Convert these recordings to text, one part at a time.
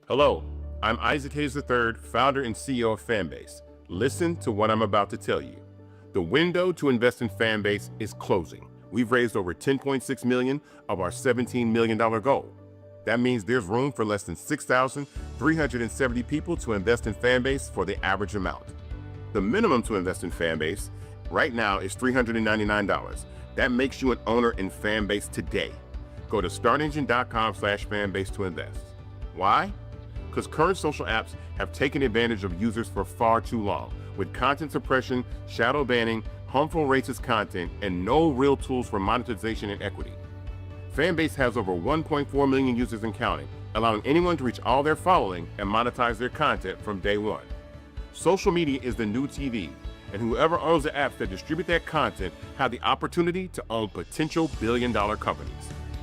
Hello, I'm Isaac Hayes III, founder and CEO of Fanbase. Listen to what I'm about to tell you. The window to invest in Fanbase is closing. We've raised over $10.6 million of our $17 million goal. That means there's room for less than 6,370 people to invest in Fanbase for the average amount. The minimum to invest in Fanbase right now is $399. That makes you an owner in Fanbase today. Go to startengine.com/fanbase to invest. Why? Because current social apps have taken advantage of users for far too long, with content suppression, shadow banning, harmful racist content, and no real tools for monetization and equity. Fanbase has over 1.4 million users and counting, allowing anyone to reach all their following and monetize their content from day one. Social media is the new TV, and whoever owns the apps that distribute that content have the opportunity to own potential billion-dollar companies.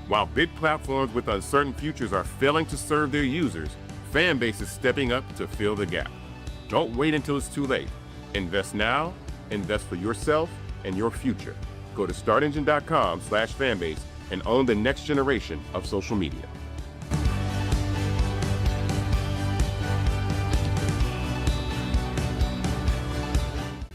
While big platforms with uncertain futures are failing to serve their users, Fanbase is stepping up to fill the gap. Don't wait until it's too late. Invest now, invest for yourself and your future. Go to startengine.com/fanbase and own the next generation of social media.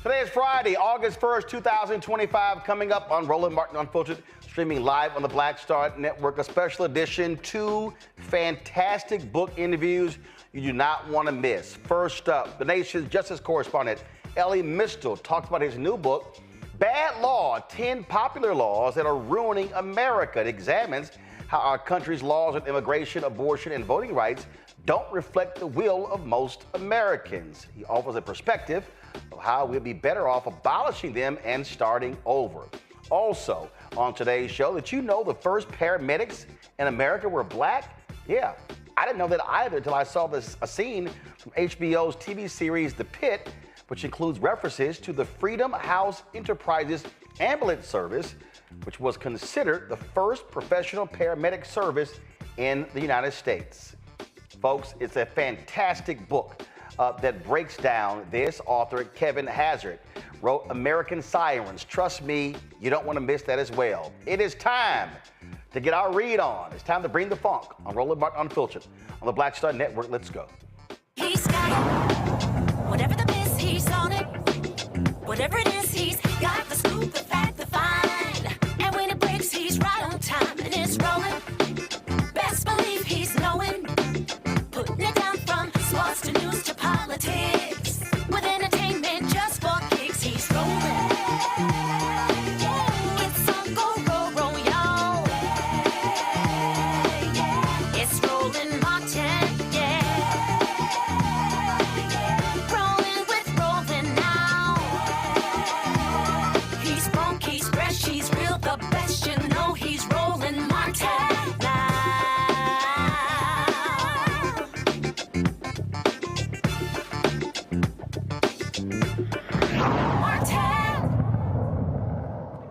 Today is Friday, August 1st, 2025, coming up on Roland Martin Unfiltered, streaming live on the Black Star Network, a special edition, 2 fantastic book interviews you do not want to miss. First up, the nation's justice correspondent, Elie Mystal, talks about his new book, Bad Law, 10 Popular Laws That Are Ruining America. It examines how our country's laws on immigration, abortion, and voting rights don't reflect the will of most Americans. He offers a perspective of how we'll be better off abolishing them and starting over. Also, on today's show, did you know the first paramedics in America were black? Yeah, I didn't know that either until I saw a scene from HBO's TV series The Pit, which includes references to the Freedom House Enterprises ambulance service, which was considered the first professional paramedic service in the United States. Folks, it's a fantastic book that breaks down this. Author Kevin Hazard wrote American Sirens. Trust me, you don't want to miss that as well. It is time to get our read on. It's time to bring the funk on Roland Martin Unfiltered on the Black Star Network. Let's go. He's got whatever the miss, he's on it. Whatever it is, he's got the scoop, the fact, the find. And when it breaks, he's right on time and it's rolling. Best believe he's knowing. Putting it down from sports to news to politics. With entertainment just for kicks, he's rolling. It's on go, roll, y'all. It's Roland Martin, rolling with Roland now. He's funky, he's fresh, he's real, the best, you know he's Roland Martin now.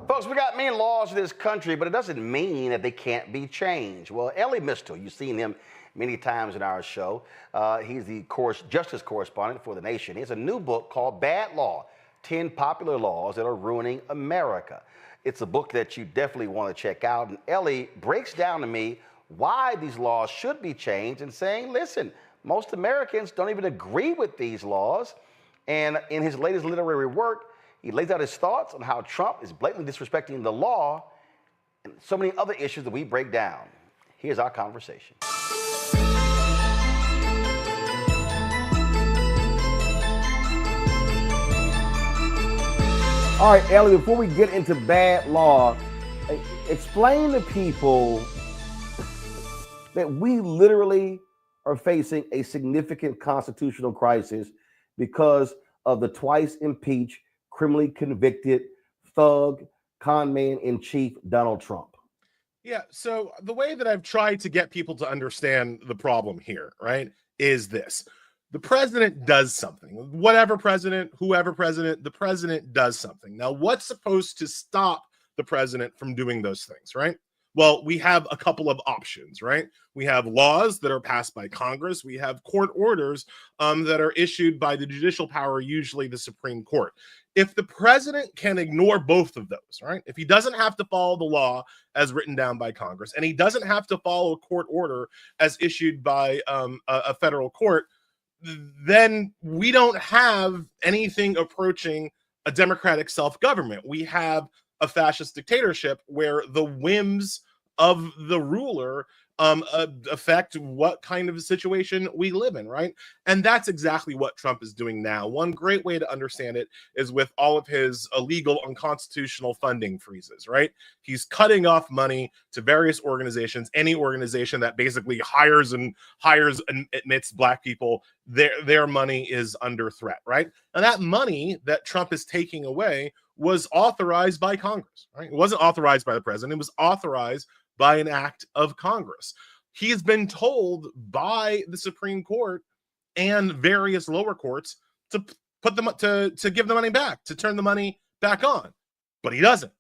Folks, we got many laws in this country, but it doesn't mean that they can't be changed. Well, Elie Mystal, you've seen him many times in our show. He's the justice correspondent for The Nation. He has a new book called Bad Law, 10 Popular Laws That Are Ruining America. It's a book that you definitely want to check out. And Elie breaks down to me why these laws should be changed and saying, listen, most Americans don't even agree with these laws. And in his latest literary work, he lays out his thoughts on how Trump is blatantly disrespecting the law and so many other issues that we break down. Here's our conversation. All right, Elie, before we get into bad law, explain to people that we literally are facing a significant constitutional crisis because of the twice impeached, criminally convicted thug, con man in chief, Donald Trump. Yeah, so the way that I've tried to get people to understand the problem here, right, is this. The president does something. Whatever president, whoever president, the president does something. Now, what's supposed to stop the president from doing those things, right? Well, we have a couple of options, right? We have laws that are passed by Congress. We have court orders that are issued by the judicial power, usually the Supreme Court. If the president can ignore both of those, right? If he doesn't have to follow the law as written down by Congress, and he doesn't have to follow a court order as issued by a federal court, then we don't have anything approaching a democratic self-government. We have a fascist dictatorship where the whims of the ruler affect what kind of a situation we live in, right? And that's exactly what Trump is doing now. One great way to understand it is with all of his illegal, unconstitutional funding freezes, right? He's cutting off money to various organizations, any organization that basically hires and admits Black people, their money is under threat, right? And that money that Trump is taking away was authorized by Congress, right? It wasn't authorized by the president. It was authorized by an act of Congress. He has been told by the Supreme Court and various lower courts to put them to give the money back, to turn the money back on. But he doesn't.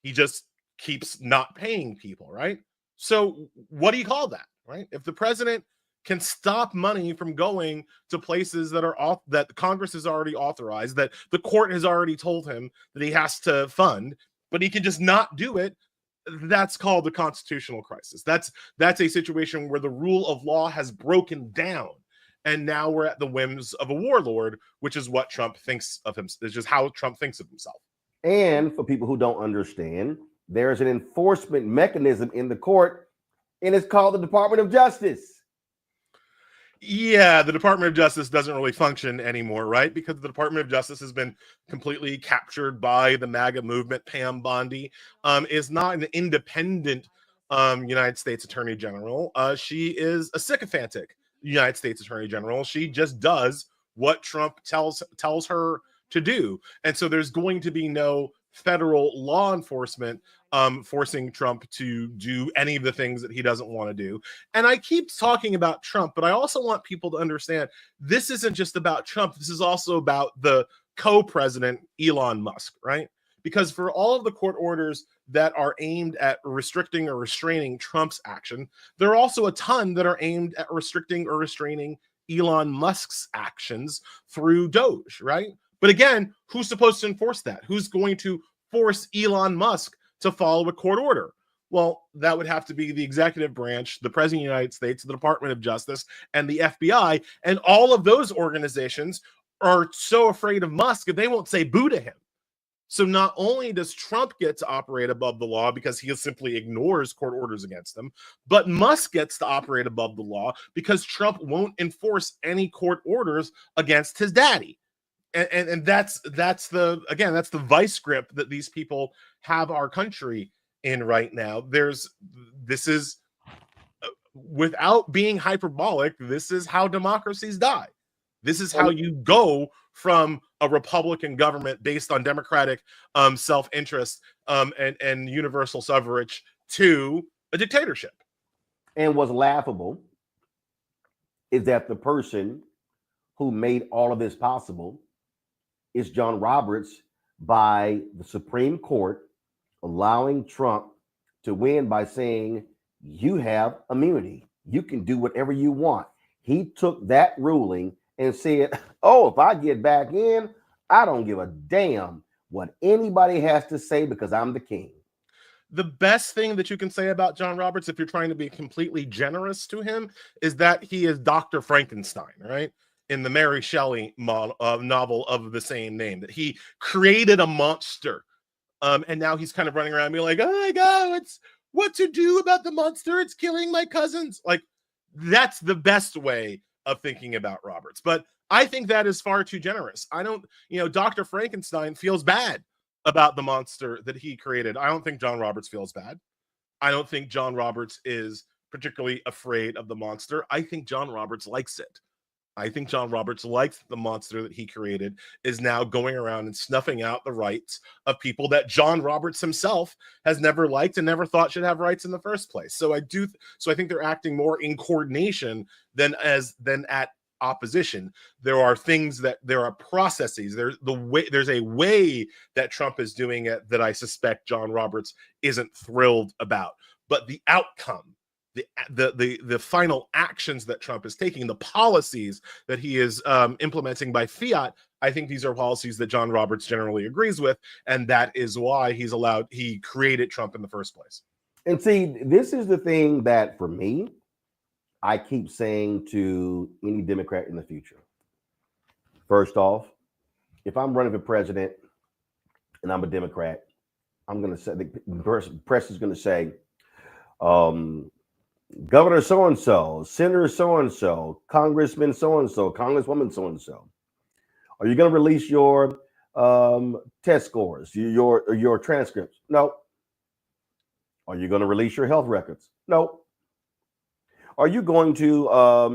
He just keeps not paying people, right? So what do you call that, right? If the president can stop money from going to places that are off, that Congress has already authorized, that the court has already told him that he has to fund, but he can just not do it, that's called a constitutional crisis. That's a situation where the rule of law has broken down, and now we're at the whims of a warlord, which is what Trump thinks of him. It's just how Trump thinks of himself. And for people who don't understand, there's an enforcement mechanism in the court, and it's called the Department of Justice. Yeah, the Department of Justice doesn't really function anymore, right? Because the Department of Justice has been completely captured by the MAGA movement. Pam Bondi is not an independent United States Attorney General. She is a sycophantic United States Attorney General. She just does what Trump tells her to do. And so there's going to be no federal law enforcement forcing Trump to do any of the things that he doesn't want to do. And I keep talking about Trump, but I also want people to understand this isn't just about Trump. This is also about the co-president, Elon Musk, right? Because for all of the court orders that are aimed at restricting or restraining Trump's action, there are also a ton that are aimed at restricting or restraining Elon Musk's actions through Doge, right? But again, who's supposed to enforce that? Who's going to force Elon Musk to follow a court order? Well, that would have to be the executive branch, the President of the United States, the Department of Justice, and the FBI. And all of those organizations are so afraid of Musk that they won't say boo to him. So not only does Trump get to operate above the law because he simply ignores court orders against him, but Musk gets to operate above the law because Trump won't enforce any court orders against his daddy. And that's the vice grip that these people have our country in right now. This is without being hyperbolic, this is how democracies die. This is how you go from a Republican government based on democratic self-interest and universal suffrage to a dictatorship. And what's laughable is that the person who made all of this possible is John Roberts, by the Supreme Court allowing Trump to win by saying, you have immunity. You can do whatever you want. He took that ruling and said, oh, if I get back in, I don't give a damn what anybody has to say because I'm the king. The best thing that you can say about John Roberts, if you're trying to be completely generous to him, is that he is Dr. Frankenstein, right? In the Mary Shelley novel of the same name, that he created a monster. And now he's kind of running around being like, oh my God, what to do about the monster? It's killing my cousins. Like, that's the best way of thinking about Roberts. But I think that is far too generous. Dr. Frankenstein feels bad about the monster that he created. I don't think John Roberts feels bad. I don't think John Roberts is particularly afraid of the monster. I think John Roberts likes it. I think John Roberts likes the monster that he created is now going around and snuffing out the rights of people that John Roberts himself has never liked and never thought should have rights in the first place. So I think they're acting more in coordination than at opposition. There are processes. There's a way that Trump is doing it that I suspect John Roberts isn't thrilled about. but the outcome, the final actions that Trump is taking, the policies that he is implementing by fiat, I think these are policies that John Roberts generally agrees with, and that is why he created Trump in the first place. And see, this is the thing that for me, I keep saying to any Democrat in the future. First off, if I'm running for president and I'm a Democrat, I'm going to say, the press is going to say, Governor so-and-so, Senator so-and-so, Congressman so-and-so, Congresswoman so-and-so, are you going to release your test scores, your transcripts? No. Are you going to release your health records? No. Are you going to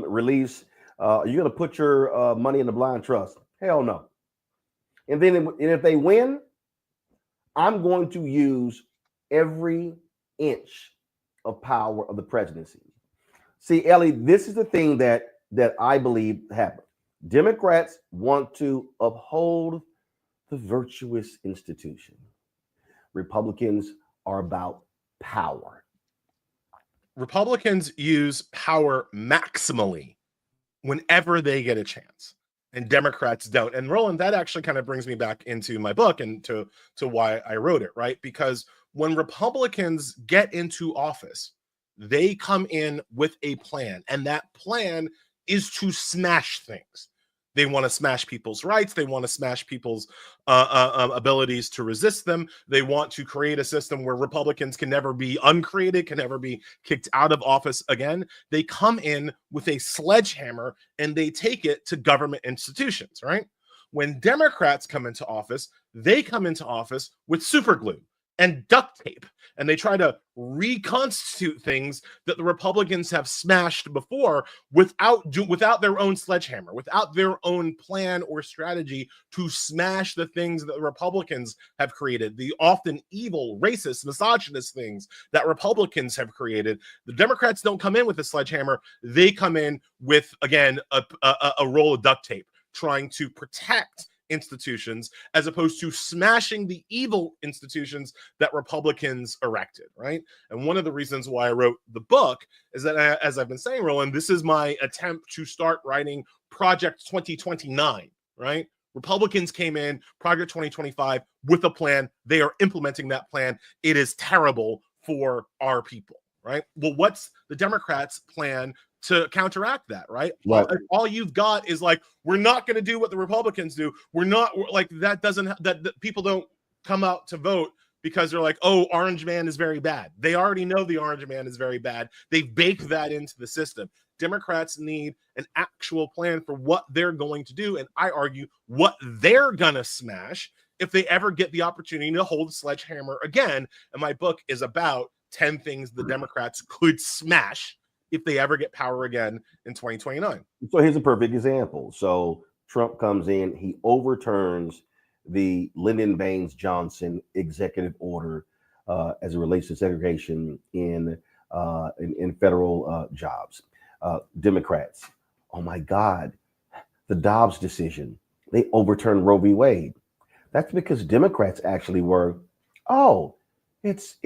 release, are you going to put your money in the blind trust? Hell no. And then if they win, I'm going to use every inch of power of the presidency. See, Ellie, this is the thing that I believe happened. Democrats want to uphold the virtuous institution. Republicans are about power. Republicans use power maximally whenever they get a chance, and Democrats don't. And Roland, that actually kind of brings me back into my book and to why I wrote it, right? Because when Republicans get into office, they come in with a plan, and that plan is to smash things. They want to smash people's rights. They want to smash people's abilities to resist them. They want to create a system where Republicans can never be uncreated, can never be kicked out of office again. They come in with a sledgehammer and they take it to government institutions, right? When Democrats come into office, they come into office with super glue and duct tape, and they try to reconstitute things that the Republicans have smashed before without their own sledgehammer, without their own plan or strategy to smash the things that the Republicans have created, the often evil, racist, misogynist things that Republicans have created. The Democrats don't come in with a sledgehammer. They come in with, again, a roll of duct tape, trying to protect institutions as opposed to smashing the evil institutions that Republicans erected, right? And one of the reasons why I wrote the book is that, as I've been saying, Roland, this is my attempt to start writing Project 2029, right? Republicans came in, Project 2025, with a plan. They are implementing that plan. It is terrible for our people, right? Well, what's the Democrats' plan to counteract that, right? Right. All you've got is like, we're not going to do what the Republicans do. We're not like that. That people don't come out to vote because they're like, oh, Orange Man is very bad. They already know the Orange Man is very bad. They've baked that into the system. Democrats need an actual plan for what they're going to do, and I argue what they're gonna smash if they ever get the opportunity to hold a sledgehammer again. And my book is about 10 things the Democrats could smash if they ever get power again in 2029. So here's a perfect example. So Trump comes in, he overturns the Lyndon Baines Johnson executive order as it relates to segregation in federal jobs. Democrats, oh my God, the Dobbs decision, they overturned Roe v. Wade. That's because Democrats actually were, oh, it's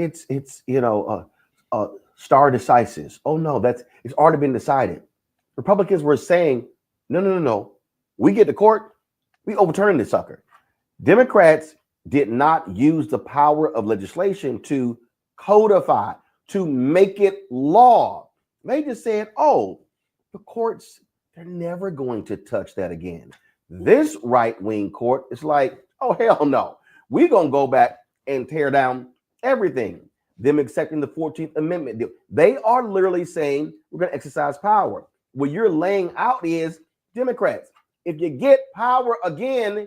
stare decisis. Oh no, it's already been decided. Republicans were saying, no. We get to court, we overturn this sucker. Democrats did not use the power of legislation to codify, to make it law. They just said, oh, the courts, they're never going to touch that again. This right-wing court is like, oh, hell no. We're going to go back and tear down everything. Them accepting the 14th Amendment deal. They are literally saying we're going to exercise power. What you're laying out is, Democrats, if you get power again,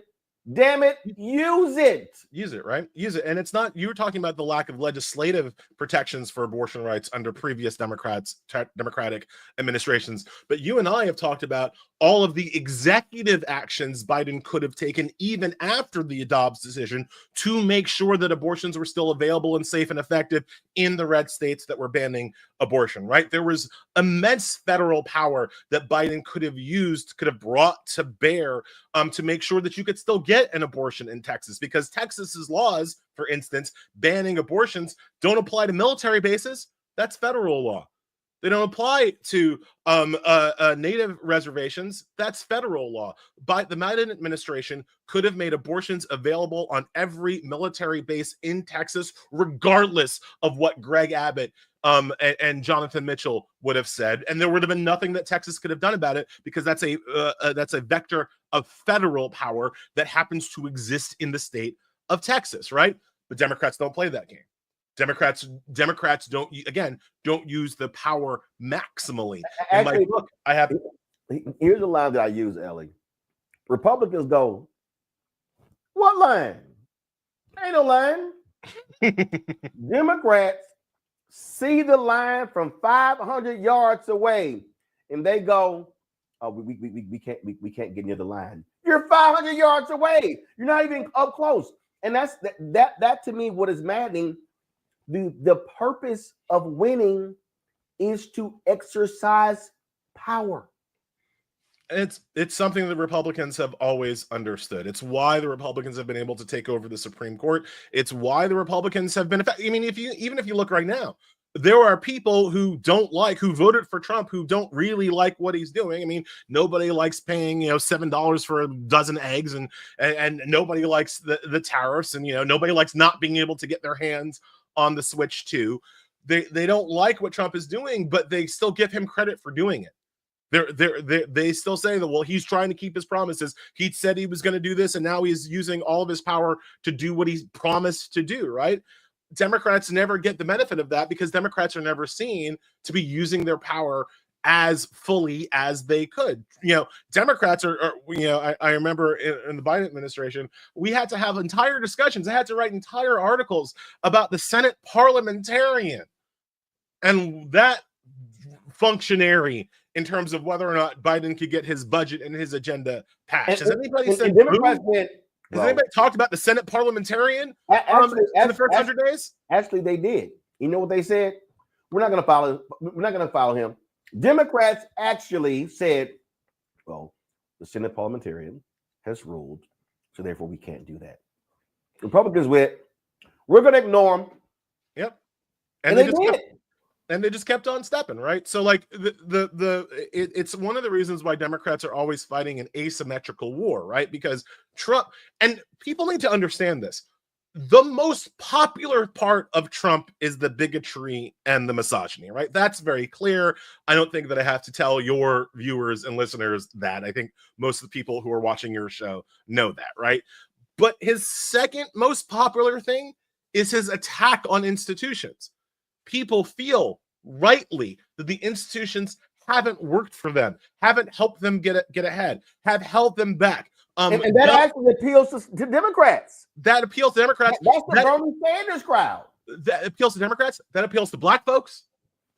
damn it, use it. Use it, right? Use it. And it's not, you were talking about the lack of legislative protections for abortion rights under previous Democratic administrations. But you and I have talked about all of the executive actions Biden could have taken even after the Dobbs decision to make sure that abortions were still available and safe and effective in the red states that were banning abortion, right? There was immense federal power that Biden could have used, could have brought to bear to make sure that you could still get an abortion in Texas, because Texas's laws, for instance, banning abortions don't apply to military bases, That's federal law. They don't apply to native reservations. That's federal law. But the Biden administration could have made abortions available on every military base in Texas, regardless of what Greg Abbott and Jonathan Mitchell would have said, and there would have been nothing that Texas could have done about it, because that's a vector of federal power that happens to exist in the state of Texas, right? But Democrats don't play that game. Democrats don't use the power maximally. Actually, look, here's a line that I use, Ellie. Republicans go, what line? Ain't no line. Democrats see the line from 500 yards away, and they go, "Oh, we can't get near the line. You're 500 yards away. You're not even up close." And that's that to me. What is maddening? The purpose of winning is to exercise power. It's something that Republicans have always understood. It's why the Republicans have been able to take over the Supreme Court. It's why the Republicans have been. I mean, even if you look right now, there are people who voted for Trump, who don't really like what he's doing. I mean, nobody likes paying $7 for a dozen eggs, and nobody likes the tariffs, and nobody likes not being able to get their hands on the Switch 2. They don't like what Trump is doing, but they still give him credit for doing it. They still say that, well, he's trying to keep his promises. He said he was going to do this, and now he's using all of his power to do what he's promised to do, right? Democrats never get the benefit of that, because Democrats are never seen to be using their power as fully as they could. Democrats are I remember in the Biden administration, we had to have entire discussions. I had to write entire articles about the Senate parliamentarian and that functionary in terms of whether or not Biden could get his budget and his agenda passed. Has anybody said Democrats went? Has anybody talked about the Senate parliamentarian in the first 100 days? Actually, they did. You know what they said? We're not going to follow. We're not going to follow him. Democrats actually said, "Well, the Senate parliamentarian has ruled, so therefore we can't do that." Republicans went, "We're going to ignore him." Yep, and they did. And they just kept on stepping, right? So, like, it's one of the reasons why Democrats are always fighting an asymmetrical war, right? Because Trump, and people need to understand this, the most popular part of Trump is the bigotry and the misogyny, right? That's very clear. I don't think that I have to tell your viewers and listeners that. I think most of the people who are watching your show know that, right? But his second most popular thing is his attack on institutions. People feel rightly that the institutions haven't worked for them, haven't helped them get ahead, have held them back. And that actually appeals to Democrats. That appeals to Democrats. That's the Bernie Sanders crowd. That appeals to Democrats. That appeals to Black folks.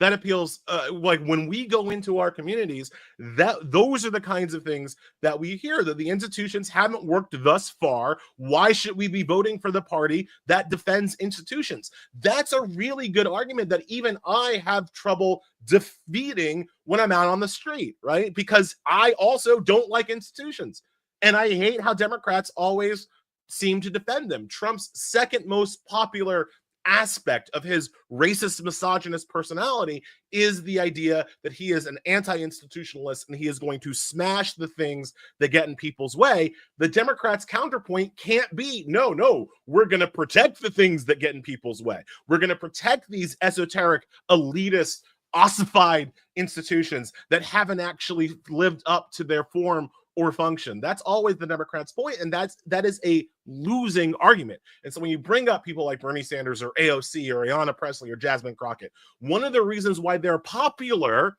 That appeals, like when we go into our communities, those are the kinds of things that we hear, that the institutions haven't worked thus far. Why should we be voting for the party that defends institutions? That's a really good argument that even I have trouble defeating when I'm out on the street, right? Because I also don't like institutions. And I hate how Democrats always seem to defend them. Trump's second most popular aspect of his racist, misogynist personality is the idea that he is an anti-institutionalist and he is going to smash the things that get in people's way. The Democrats' counterpoint can't be, no, we're going to protect the things that get in people's way. We're going to protect these esoteric, elitist, ossified institutions that haven't actually lived up to their form or function. That's always the Democrats' point, and that is a losing argument. And so when you bring up people like Bernie Sanders or AOC or Ayanna Pressley or Jasmine Crockett, one of the reasons why they're popular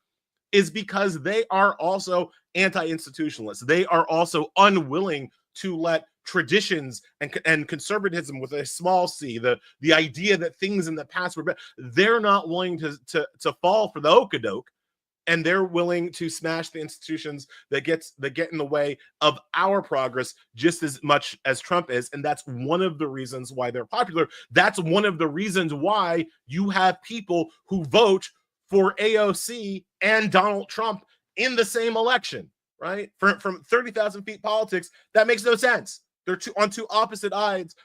is because they are also anti-institutionalists. They are also unwilling to let traditions and conservatism with a small c, the idea that things in the past were better, they're not willing to fall for the okie-doke. And they're willing to smash the institutions that get in the way of our progress just as much as Trump is. And that's one of the reasons why they're popular. That's one of the reasons why you have people who vote for AOC and Donald Trump in the same election, right? From 30,000 feet politics, that makes no sense. They're on two opposite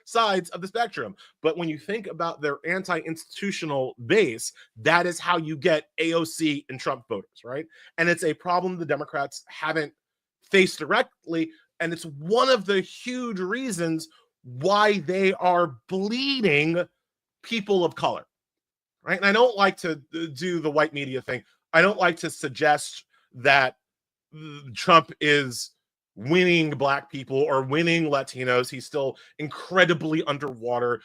sides of the spectrum. But when you think about their anti-institutional base, that is how you get AOC and Trump voters, right? And it's a problem the Democrats haven't faced directly. And it's one of the huge reasons why they are bleeding people of color, right? And I don't like to do the white media thing. I don't like to suggest that Trump is winning Black people or winning Latinos. He's still incredibly underwater.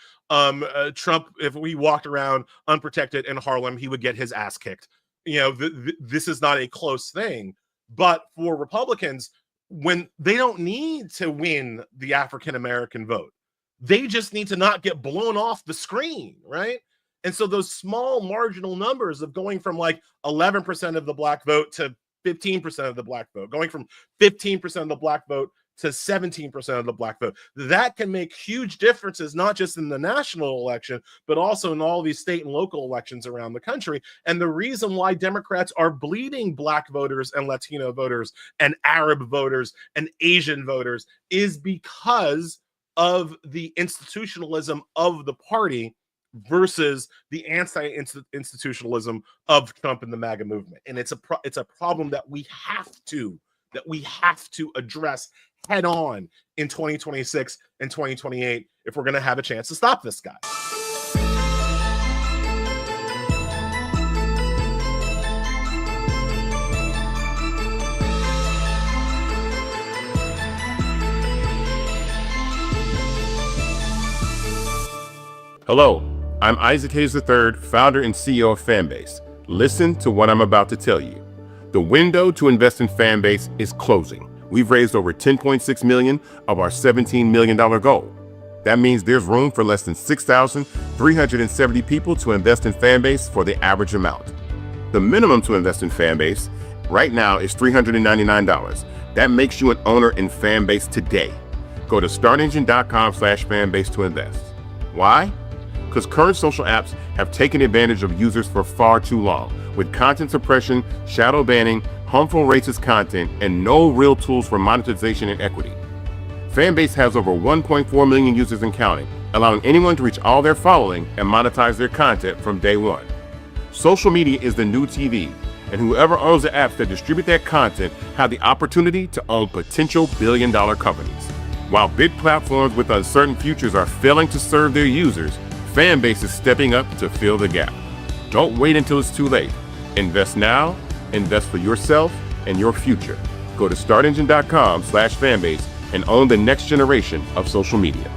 Trump, if we walked around unprotected in Harlem, he would get his ass kicked. You know, this is not a close thing. But for Republicans, when they don't need to win the African-American vote, they just need to not get blown off the screen, right? And so those small marginal numbers of going from like 11% of the Black vote to 15% of the Black vote, going from 15% of the Black vote to 17% of the Black vote, that can make huge differences, not just in the national election, but also in all these state and local elections around the country. And the reason why Democrats are bleeding Black voters and Latino voters and Arab voters and Asian voters is because of the institutionalism of the party versus the anti-institutionalism of Trump and the MAGA movement. And it's a problem that we have to address head on in 2026 and 2028 if we're going to have a chance to stop this guy. Hello, I'm Isaac Hayes III, founder and CEO of Fanbase. Listen to what I'm about to tell you. The window to invest in Fanbase is closing. We've raised over $10.6 million of our $17 million goal. That means there's room for less than 6,370 people to invest in Fanbase for the average amount. The minimum to invest in Fanbase right now is $399. That makes you an owner in Fanbase today. Go to startengine.com/fanbase to invest. Why? Because current social apps have taken advantage of users for far too long, with content suppression, shadow banning, harmful racist content, and no real tools for monetization and equity. Fanbase has over 1.4 million users and counting, allowing anyone to reach all their following and monetize their content from day one. Social media is the new TV, and whoever owns the apps that distribute that content have the opportunity to own potential billion-dollar companies. While big platforms with uncertain futures are failing to serve their users, Fanbase is stepping up to fill the gap. Don't wait until it's too late. Invest now, invest for yourself and your future. Go to startengine.com/fanbase and own the next generation of social media.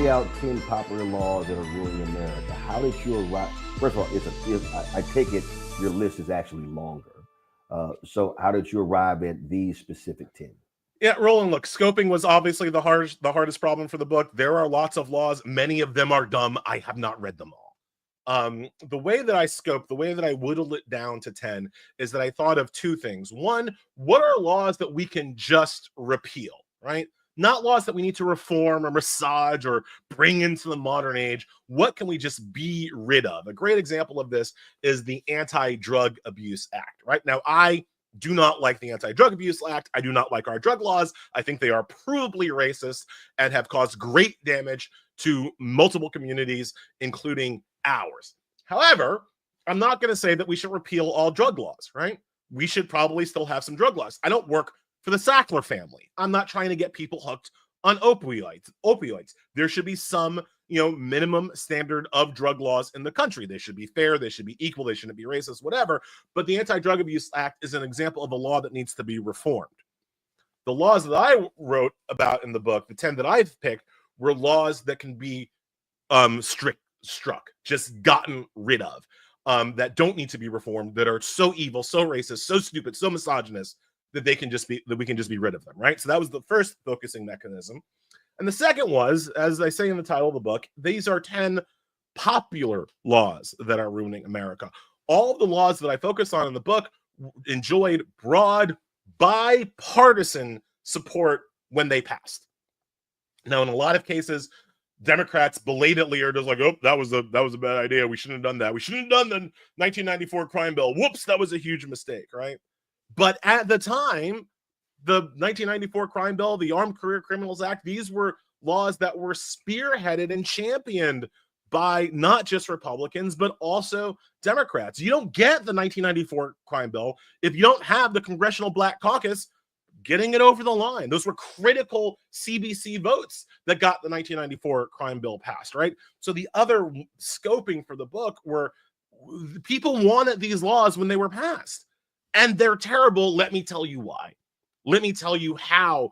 Out 10 popular laws that are ruining America. How did you arrive? First of all, I take it your list is actually longer. So how did you arrive at these specific 10? Yeah, Roland, look, scoping was obviously the hardest problem for the book. There are lots of laws. Many of them are dumb. I have not read them all. The way that I scoped, the way that I whittled it down to 10 is that I thought of two things. One, what are laws that we can just repeal, right? Not laws that we need to reform or massage or bring into the modern age. What can we just be rid of? A great example of this is the Anti-Drug Abuse Act, right? Now, I do not like the Anti-Drug Abuse Act. I do not like our drug laws. I think they are provably racist and have caused great damage to multiple communities, including ours. However, I'm not going to say that we should repeal all drug laws, right? We should probably still have some drug laws. I don't work for the Sackler family. I'm not trying to get people hooked on opioids. There should be some, minimum standard of drug laws in the country. They should be fair. They should be equal. They shouldn't be racist, whatever. But the Anti-Drug Abuse Act is an example of a law that needs to be reformed. The laws that I wrote about in the book, the 10 that I've picked, were laws that can be struck, just gotten rid of, that don't need to be reformed, that are so evil, so racist, so stupid, so misogynist, that we can just be rid of them, right? So that was the first focusing mechanism. And the second was, as I say in the title of the book, these are 10 popular laws that are ruining America. All of the laws that I focus on in the book enjoyed broad bipartisan support when they passed. Now, in a lot of cases, Democrats belatedly are just like, oh, that was a bad idea. We shouldn't have done that. We shouldn't have done the 1994 crime bill. Whoops, that was a huge mistake, right? But at the time, the 1994 crime bill, the Armed Career Criminals Act, these were laws that were spearheaded and championed by not just Republicans, but also Democrats. You don't get the 1994 crime bill if you don't have the Congressional Black Caucus getting it over the line. Those were critical CBC votes that got the 1994 crime bill passed, right? So the other scoping for the book were people wanted these laws when they were passed. And they're terrible. Let me tell you why. Let me tell you how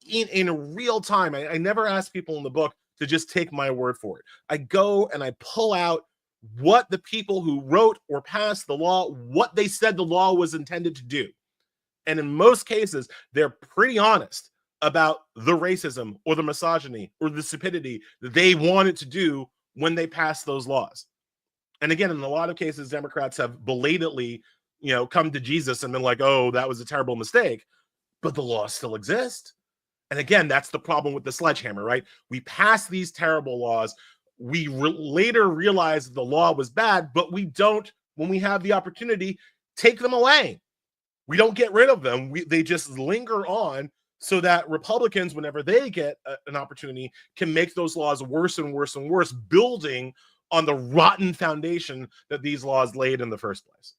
in real time. I never ask people in the book to just take my word for it. I go and I pull out what the people who wrote or passed the law, what they said the law was intended to do. And in most cases, they're pretty honest about the racism or the misogyny or the stupidity that they wanted to do when they passed those laws. And again, in a lot of cases, Democrats have belatedly, come to Jesus and been like, oh, that was a terrible mistake, but the laws still exist. And again, that's the problem with the sledgehammer, right? We pass these terrible laws. We later realize the law was bad, but we don't, when we have the opportunity, take them away. We don't get rid of them. They just linger on so that Republicans, whenever they get an opportunity, can make those laws worse and worse and worse, building on the rotten foundation that these laws laid in the first place.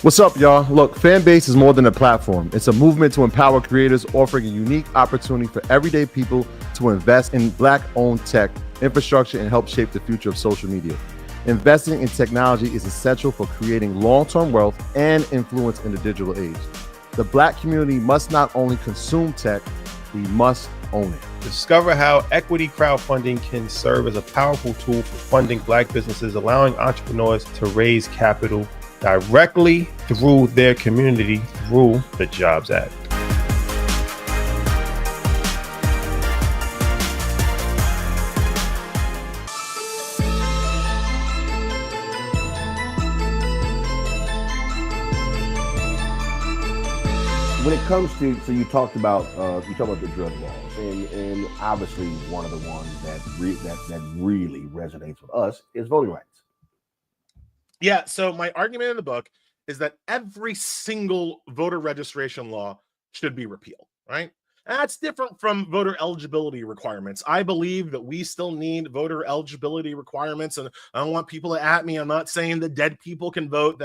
What's up, y'all? Look, Fanbase is more than a platform. It's a movement to empower creators, offering a unique opportunity for everyday people to invest in Black-owned tech, infrastructure, and help shape the future of social media. Investing in technology is essential for creating long-term wealth and influence in the digital age. The Black community must not only consume tech, we must own it. Discover how equity crowdfunding can serve as a powerful tool for funding Black businesses, allowing entrepreneurs to raise capital directly through their community through the Jobs Act. When it comes to, so you talked about the drug laws, and obviously one of the ones that really resonates with us is voting rights. Yeah, so my argument in the book is that every single voter registration law should be repealed, right? And that's different from voter eligibility requirements. I believe that we still need voter eligibility requirements, and I don't want people to at me. I'm not saying that dead people can vote.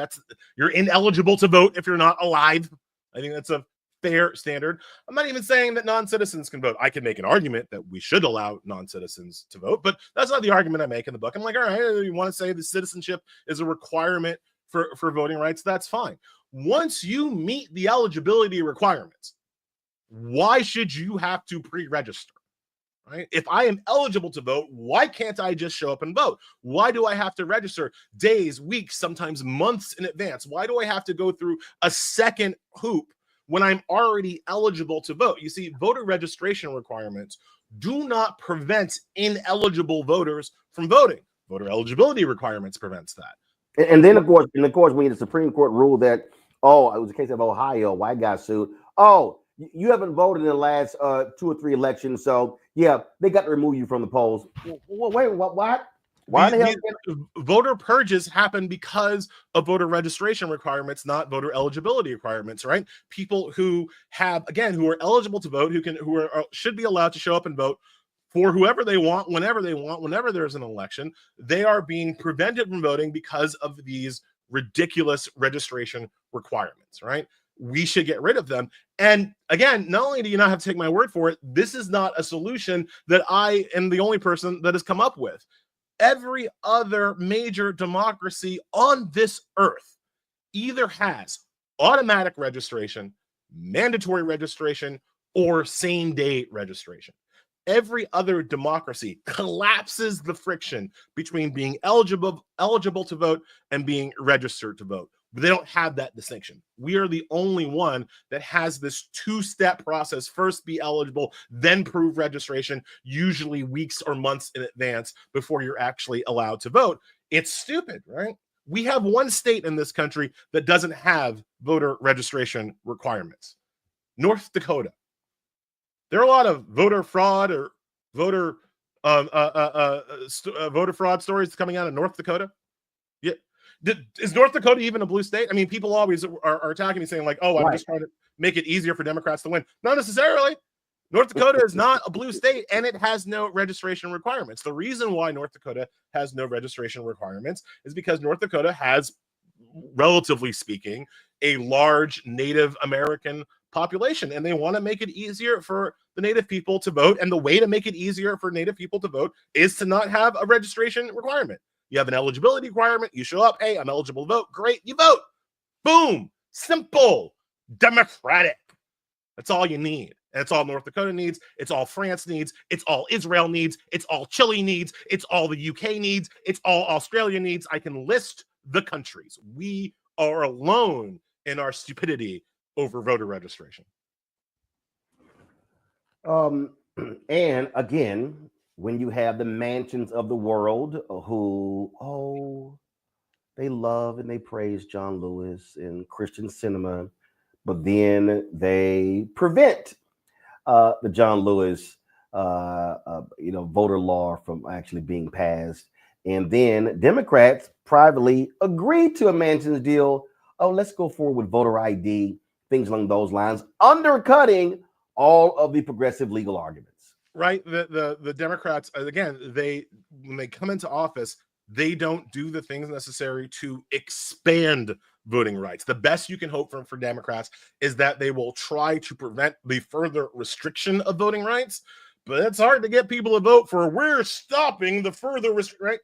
You're ineligible to vote if you're not alive. I think that's a fair standard. I'm not even saying that non-citizens can vote. I can make an argument that we should allow non-citizens to vote, but that's not the argument I make in the book. I'm like, all right, you want to say the citizenship is a requirement for voting rights? That's fine. Once you meet the eligibility requirements, why should you have to pre-register? Right? If I am eligible to vote, why can't I just show up and vote? Why do I have to register days, weeks, sometimes months in advance? Why do I have to go through a second hoop when I'm already eligible to vote? You see, voter registration requirements do not prevent ineligible voters from voting. Voter eligibility requirements prevents that. And then, of course, when the Supreme Court ruled that, it was a case of Ohio, white guy sued. You haven't voted in the last 2 or 3 elections, so yeah, they got to remove you from the polls. Wait, what? Why the hell? Voter purges happen because of voter registration requirements, not voter eligibility requirements, right? People who are eligible to vote, should be allowed to show up and vote for whoever they want, whenever there's an election, they are being prevented from voting because of these ridiculous registration requirements, right? We should get rid of them. And again, not only do you not have to take my word for it, this is not a solution that I am the only person that has come up with. Every other major democracy on this earth either has automatic registration, mandatory registration, or same-day registration. Every other democracy collapses the friction between being eligible to vote and being registered to vote. But they don't have that distinction. We are the only one that has this two-step process. First be eligible, then prove registration, usually weeks or months in advance before you're actually allowed to vote. It's stupid, right? We have one state in this country that doesn't have voter registration requirements. North Dakota. There are a lot of voter fraud or voter fraud stories coming out of North Dakota. Yeah. Is North Dakota even a blue state? I mean, people always are attacking me saying like, oh, I'm just trying to make it easier for Democrats to win. Not necessarily. North Dakota is not a blue state, and it has no registration requirements. The reason why North Dakota has no registration requirements is because North Dakota has, relatively speaking, a large Native American population, and they want to make it easier for the Native people to vote. And the way to make it easier for Native people to vote is to not have a registration requirement. You have an eligibility requirement. You show up. Hey, I'm eligible to vote. Great. You vote. Boom. Simple. Democratic. That's all you need. And it's all North Dakota needs. It's all France needs. It's all Israel needs. It's all Chile needs. It's all the UK needs. It's all Australia needs. I can list the countries. We are alone in our stupidity over voter registration. And again, when you have the mansions of the world who, they love and they praise John Lewis and Christian cinema, but then they prevent the John Lewis, voter law from actually being passed. And then Democrats privately agreed to a mansions deal. Oh, let's go forward with voter ID, things along those lines, undercutting all of the progressive legal arguments. Right. The Democrats, again, when they come into office, they don't do the things necessary to expand voting rights. The best you can hope for Democrats is that they will try to prevent the further restriction of voting rights. But it's hard to get people to vote for we're stopping the further right?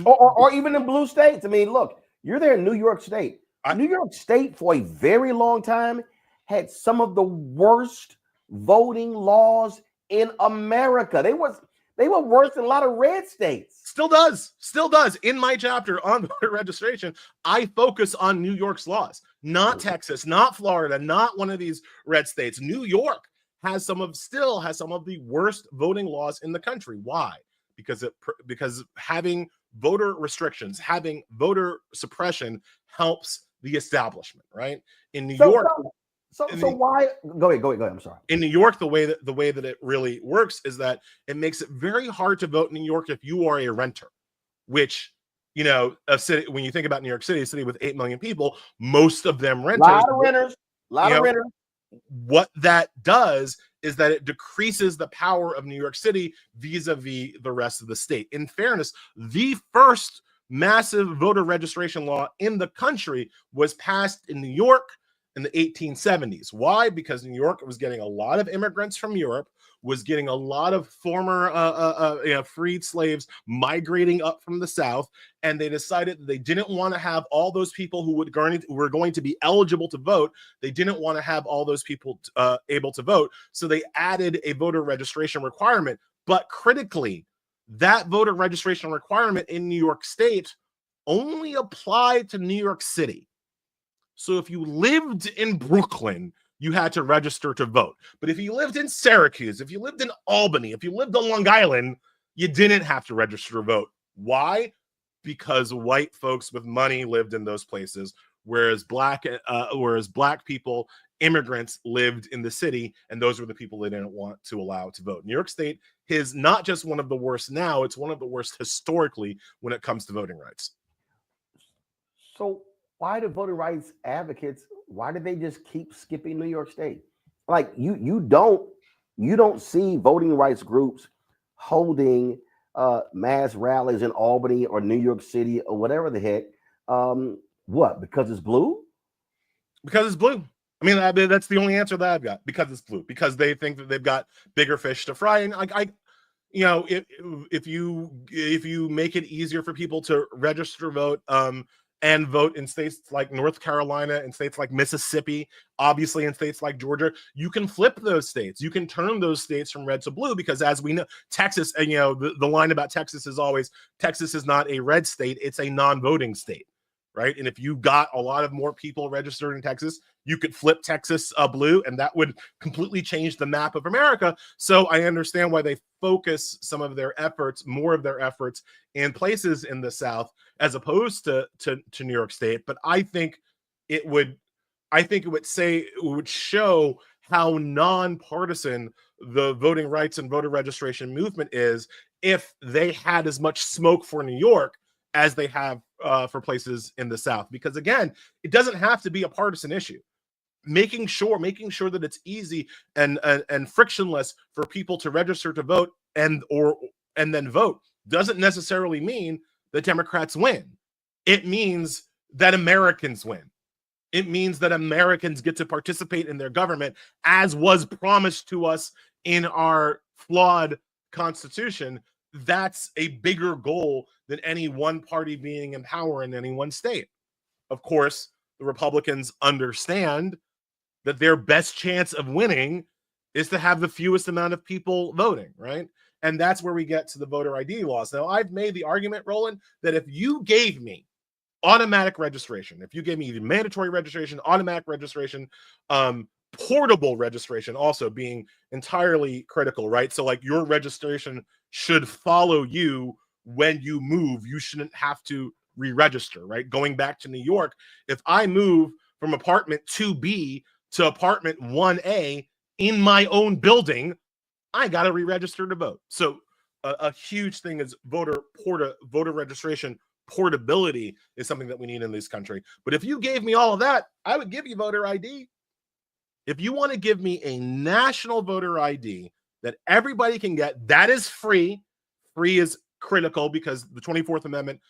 Or even in blue states. I mean, look, you're there in New York State. New York State for a very long time had some of the worst voting laws in America. They were worse than a lot of red states. Still does. In my chapter on voter registration, I focus on New York's laws, not Texas, not Florida, not one of these red states. New York still has some of the worst voting laws in the country. Why? Because having voter restrictions, having voter suppression helps the establishment, right? In New York. So why? Go ahead. I'm sorry. In New York, the way that it really works is that it makes it very hard to vote in New York if you are a renter, which, a city, when you think about New York City, a city with 8 million people, most of them renters. A lot of renters. What that does is that it decreases the power of New York City vis-a-vis the rest of the state. In fairness, the first massive voter registration law in the country was passed in New York in the 1870s. Why? Because New York was getting a lot of immigrants from Europe, was getting a lot of former freed slaves migrating up from the South, and they decided that they didn't want to have all those people who were going to be eligible to vote. They didn't want to have all those people able to vote, so they added a voter registration requirement. But critically, that voter registration requirement in New York State only applied to New York City. So if you lived in Brooklyn, you had to register to vote. But if you lived in Syracuse, if you lived in Albany, if you lived on Long Island, you didn't have to register to vote. Why? Because white folks with money lived in those places, whereas black people, immigrants, lived in the city, and those were the people they didn't want to allow to vote. New York State is not just one of the worst now, it's one of the worst historically when it comes to voting rights. So why do voting rights advocates, why do they just keep skipping New York State? Like you don't see voting rights groups holding mass rallies in Albany or New York City or whatever the heck. What? Because it's blue? Because it's blue. I mean, that's the only answer that I've got. Because it's blue. Because they think that they've got bigger fish to fry. And if you make it easier for people to register vote, and vote in states like North Carolina and states like Mississippi, obviously in states like Georgia, you can flip those states. You can turn those states from red to blue because, as we know, Texas, the line about Texas is always, Texas is not a red state, it's a non-voting state. right? And if you got a lot of more people registered in Texas, you could flip Texas blue, and that would completely change the map of America. So I understand why they focus some of their efforts, more of their efforts, in places in the South as opposed to New York State. But I think it would show how nonpartisan the voting rights and voter registration movement is if they had as much smoke for New York as they have for places in the South. Because again, it doesn't have to be a partisan issue. Making sure that it's easy and frictionless for people to register to vote and then vote doesn't necessarily mean that Democrats win. It means that Americans win. It means that Americans get to participate in their government as was promised to us in our flawed Constitution. That's a bigger goal than any one party being in power in any one state. Of course, the Republicans understand that their best chance of winning is to have the fewest amount of people voting, right? And that's where we get to the voter ID laws. Now, I've made the argument, Roland, that if you gave me automatic registration, if you gave me the mandatory registration, automatic registration, portable registration also being entirely critical, right? So like your registration should follow you when you move. You shouldn't have to re-register, right? Going back to New York, if I move from apartment 2B to apartment 1A in my own building, I got to re-register to vote. So a huge thing is voter registration portability is something that we need in this country. But if you gave me all of that, I would give you voter ID. If you want to give me a national voter ID that everybody can get, that is free. Free is critical because the 24th Amendment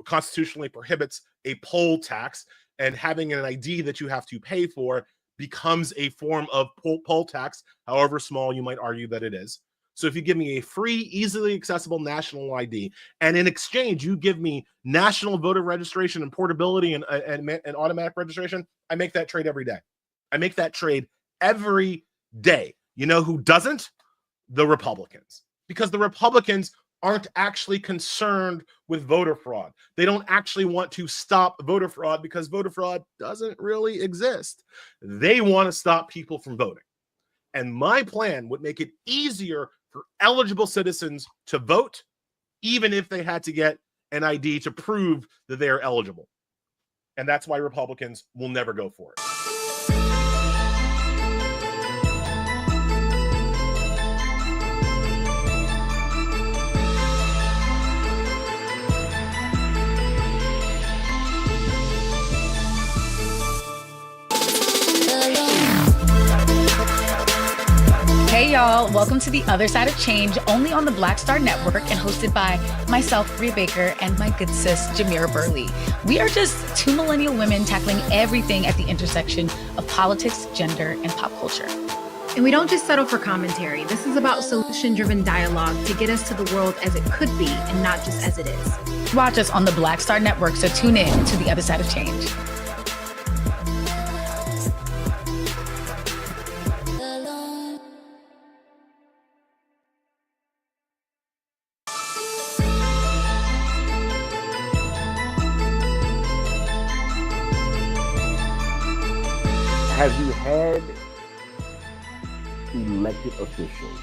constitutionally prohibits a poll tax, and having an ID that you have to pay for becomes a form of poll tax, however small you might argue that it is. So if you give me a free, easily accessible national ID, and in exchange, you give me national voter registration and portability and automatic registration, I make that trade every day. I make that trade every day. You know who doesn't? The Republicans. Because the Republicans aren't actually concerned with voter fraud. They don't actually want to stop voter fraud because voter fraud doesn't really exist. They want to stop people from voting. And my plan would make it easier for eligible citizens to vote, even if they had to get an ID to prove that they are eligible. And that's why Republicans will never go for it. Hey y'all, welcome to The Other Side of Change, only on the Black Star Network and hosted by myself, Bria Baker, and my good sis, Jamira Burley. We are just two millennial women tackling everything at the intersection of politics, gender, and pop culture. And we don't just settle for commentary. This is about solution-driven dialogue to get us to the world as it could be and not just as it is. Watch us on the Black Star Network, so tune in to The Other Side of Change. Have you had elected officials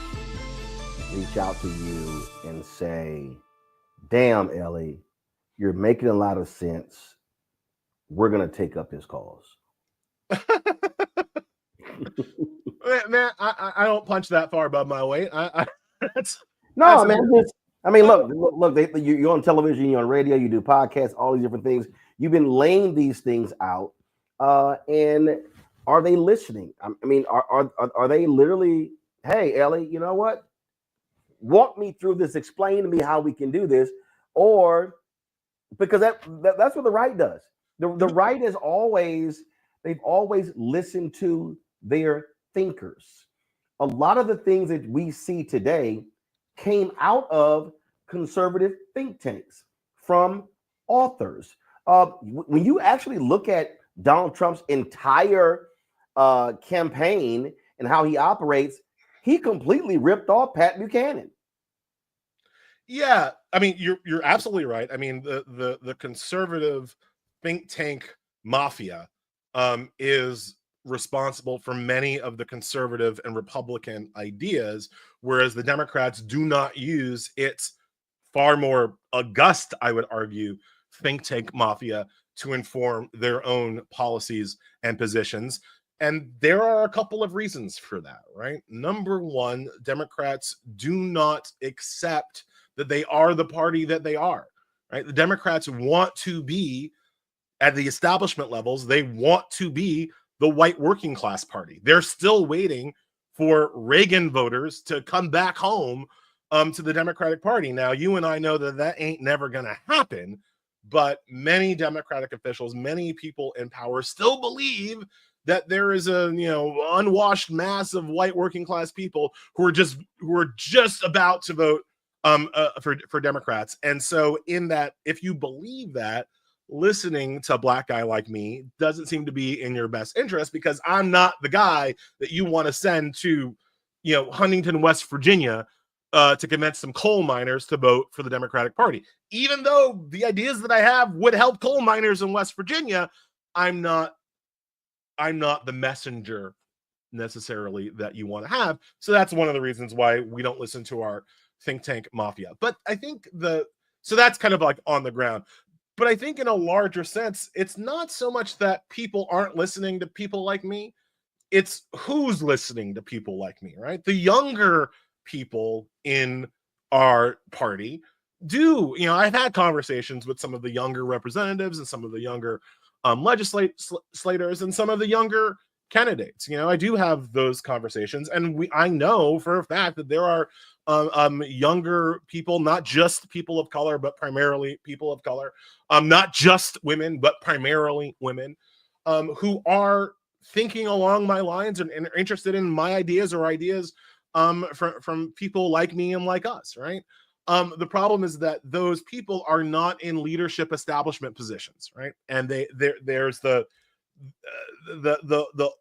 reach out to you and say, damn, Ellie, you're making a lot of sense. We're going to take up this cause? Man, I don't punch that far above my weight. Look, you're on television, you're on radio, you do podcasts, all these different things. You've been laying these things out, and are they listening? I mean, are they literally, hey, Ellie, you know what? Walk me through this. Explain to me how we can do this. Or because that's what the right does. The right is they've always listened to their thinkers. A lot of the things that we see today came out of conservative think tanks, from authors. When you actually look at Donald Trump's entire campaign and how he operates, he completely ripped off Pat Buchanan. Yeah, I mean, you're absolutely right. I mean, the conservative think tank mafia is responsible for many of the conservative and Republican ideas, whereas the Democrats do not use its far more august, I would argue, think tank mafia to inform their own policies and positions. And there are a couple of reasons for that, right? Number one, Democrats do not accept that they are the party that they are, right? The Democrats want to be at the establishment levels, they want to be the white working class party. They're still waiting for Reagan voters to come back home to the Democratic Party. Now, you and I know that that ain't never going to happen, but many Democratic officials, many people in power still believe that there is a unwashed mass of white working class people who are just about to vote for Democrats. And so in that, if you believe that, listening to a black guy like me doesn't seem to be in your best interest, because I'm not the guy that you want to send to, Huntington, West Virginia, to convince some coal miners to vote for the Democratic Party. Even though the ideas that I have would help coal miners in West Virginia, I'm not the messenger necessarily that you want to have. So that's one of the reasons why we don't listen to our think tank mafia. But I think so that's kind of like on the ground. But I think in a larger sense, it's not so much that people aren't listening to people like me. It's who's listening to people like me, right? The younger people in our party do, I've had conversations with some of the younger representatives and some of the younger legislators and some of the younger candidates. I do have those conversations, and I know for a fact that there are younger people, not just people of color, but primarily people of color, not just women, but primarily women, who are thinking along my lines and are interested in my ideas or ideas from people like me and like us, right? The problem is that those people are not in leadership establishment positions, right? And there's the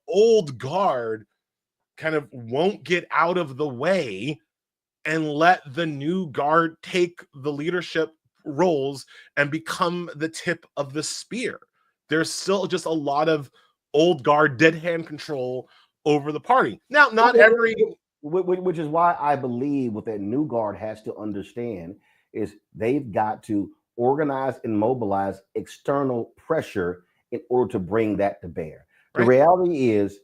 old guard kind of won't get out of the way and let the new guard take the leadership roles and become the tip of the spear. There's still just a lot of old guard dead hand control over the party. Now, not every... Which is why I believe what that new guard has to understand is they've got to organize and mobilize external pressure in order to bring that to bear. The reality is,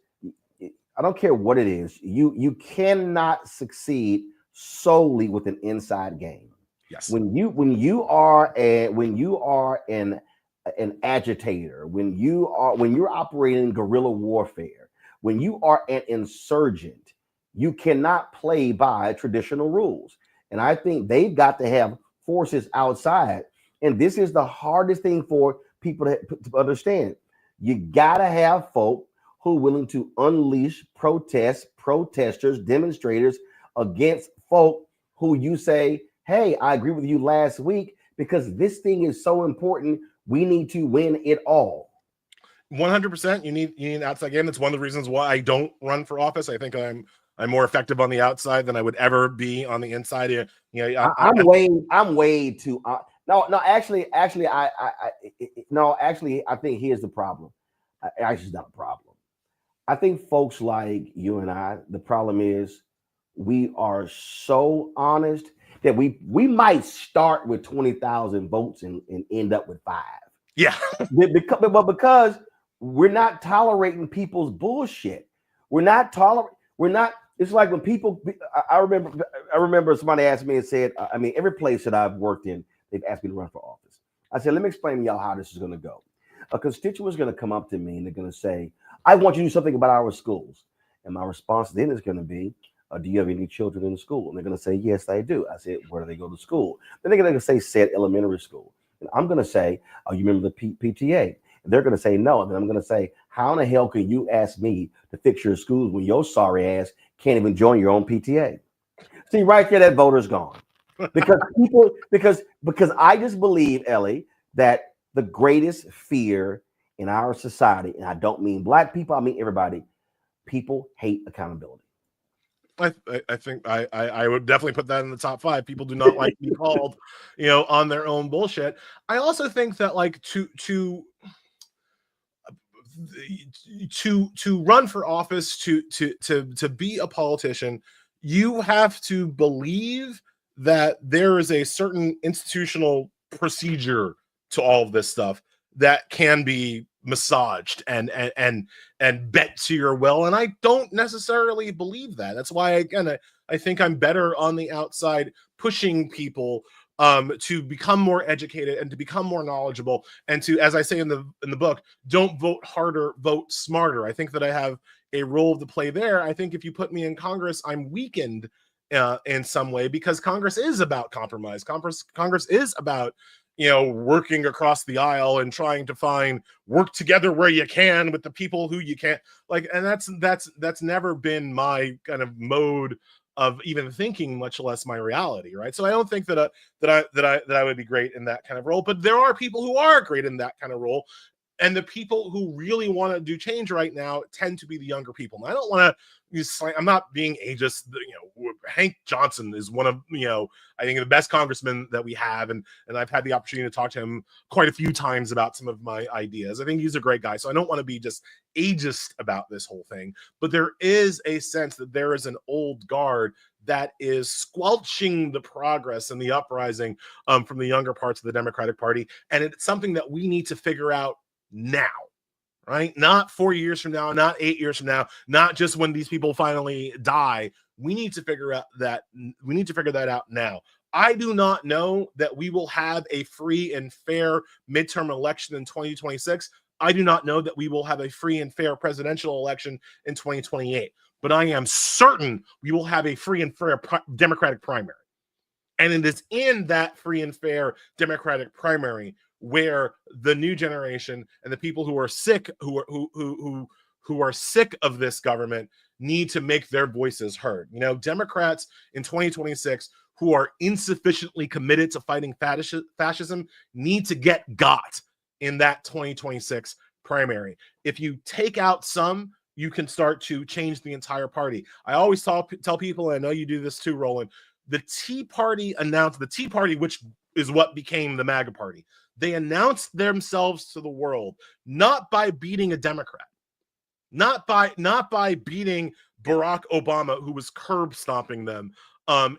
I don't care what it is, you cannot succeed solely with an inside game. Yes. When you are an agitator, when you're operating guerrilla warfare, when you are an insurgent, you cannot play by traditional rules. And I think they've got to have forces outside. And this is the hardest thing for people to understand. You got to have folk who are willing to unleash protesters, demonstrators against folk who you say, hey, I agree with you last week because this thing is so important. We need to win it all. 100%. You need an outside game. That's one of the reasons why I don't run for office. I think I'm more effective on the outside than I would ever be on the inside. I'm way too. Actually, I think here's the problem. Actually, it's not a problem. I think folks like you and I, the problem is we are so honest that we might start with 20,000 votes and end up with 5. Yeah. because we're not tolerating people's bullshit. It's like when people, I remember somebody asked me and said, every place that I've worked in, they've asked me to run for office. I said, let me explain to y'all how this is going to go. A constituent is going to come up to me and they're going to say, I want you to do something about our schools. And my response then is going to be, do you have any children in the school? And they're going to say, yes, I do. I said, where do they go to school? Then they're going to say, said elementary school. And I'm going to say, oh, you remember the PTA? And they're going to say no. And then I'm going to say, how in the hell can you ask me to fix your schools when your sorry ass can't even join your own PTA? See, right there, that voter's gone. Because I just believe, Ellie, that the greatest fear in our society, and I don't mean black people, I mean everybody, people hate accountability. I think I would definitely put that in the top 5. People do not like to be called, on their own bullshit. I also think that like to run for office, to be a politician, you have to believe that there is a certain institutional procedure to all of this stuff that can be massaged and bent to your will. And I don't necessarily believe that. That's why, again, I think I'm better on the outside pushing people to become more educated and to become more knowledgeable, and to, as I say in the book, don't vote harder, vote smarter. I think that I have a role to play there. I think if you put me in Congress, I'm weakened in some way, because Congress is about compromise. Congress is about working across the aisle and trying to work together where you can with the people who you can't, like. And that's never been my kind of mode of even thinking, much less my reality, right? So I don't think that I would be great in that kind of role, but there are people who are great in that kind of role. And the people who really want to do change right now tend to be the younger people. And I don't want to, I'm not being ageist. Hank Johnson is one of, I think the best congressmen that we have. And I've had the opportunity to talk to him quite a few times about some of my ideas. I think he's a great guy. So I don't want to be just ageist about this whole thing. But there is a sense that there is an old guard that is squelching the progress and the uprising from the younger parts of the Democratic Party. And it's something that we need to figure out now, right? Not 4 years from now, not 8 years from now, not just when these people finally die. We need to figure that out now. I do not know that we will have a free and fair midterm election in 2026. I do not know that we will have a free and fair presidential election in 2028. But I am certain we will have a free and fair Democratic primary. And it is in that free and fair Democratic primary where the new generation and the people who are sick, who are sick of this government, need to make their voices heard. Democrats in 2026 who are insufficiently committed to fighting fascism need to get got in that 2026 primary. If you take out some, you can start to change the entire party. I always tell people, and I know you do this too, Roland, the Tea Party, which is what became the MAGA party. They announced themselves to the world, not by beating a Democrat, not by beating Barack Obama, who was curb stomping them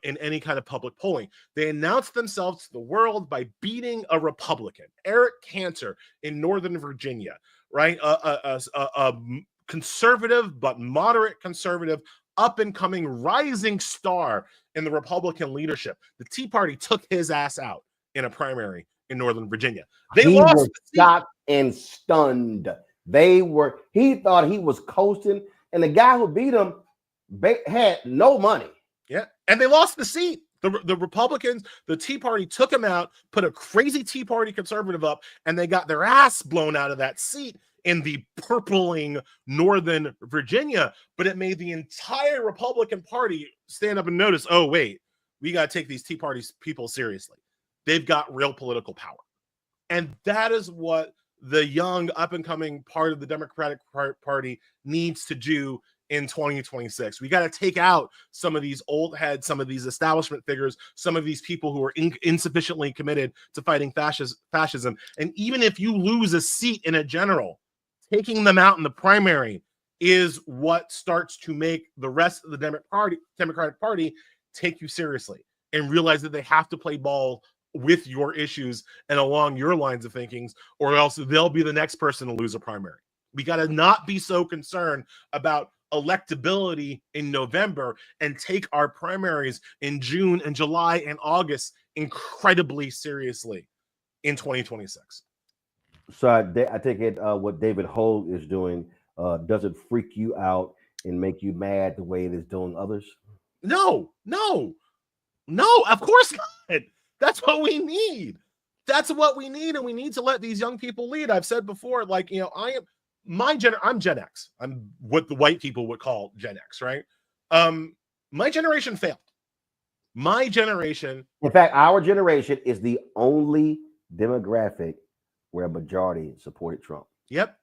in any kind of public polling. They announced themselves to the world by beating a Republican, Eric Cantor in Northern Virginia, right? A conservative but moderate conservative, up and coming rising star in the Republican leadership. The Tea Party took his ass out in a primary in Northern Virginia. He was shocked and stunned. He thought he was coasting, and the guy who beat him had no money. Yeah, and they lost the seat. The Republicans, the Tea Party took him out, put a crazy Tea Party conservative up, and they got their ass blown out of that seat in the purpling Northern Virginia. But it made the entire Republican Party stand up and notice, oh, wait, we got to take these Tea Party people seriously. They've got real political power. And that is what the young, up-and-coming part of the Democratic Party needs to do in 2026. We got to take out some of these old heads, some of these establishment figures, some of these people who are insufficiently committed to fighting fascism. And even if you lose a seat in a general, taking them out in the primary is what starts to make the rest of the Democratic Party take you seriously and realize that they have to play ball with your issues and along your lines of thinkings, or else they'll be the next person to lose a primary. We got to not be so concerned about electability in November and take our primaries in June and July and August incredibly seriously in 2026. So I take it what David Hogue is doing, does it freak you out and make you mad the way it is doing others? No, of course not. That's what we need. And we need to let these young people lead. I've said before, like, I'm Gen X. I'm what the white people would call Gen X, right? My generation failed. My generation. In fact, our generation is the only demographic where a majority supported Trump. Yep.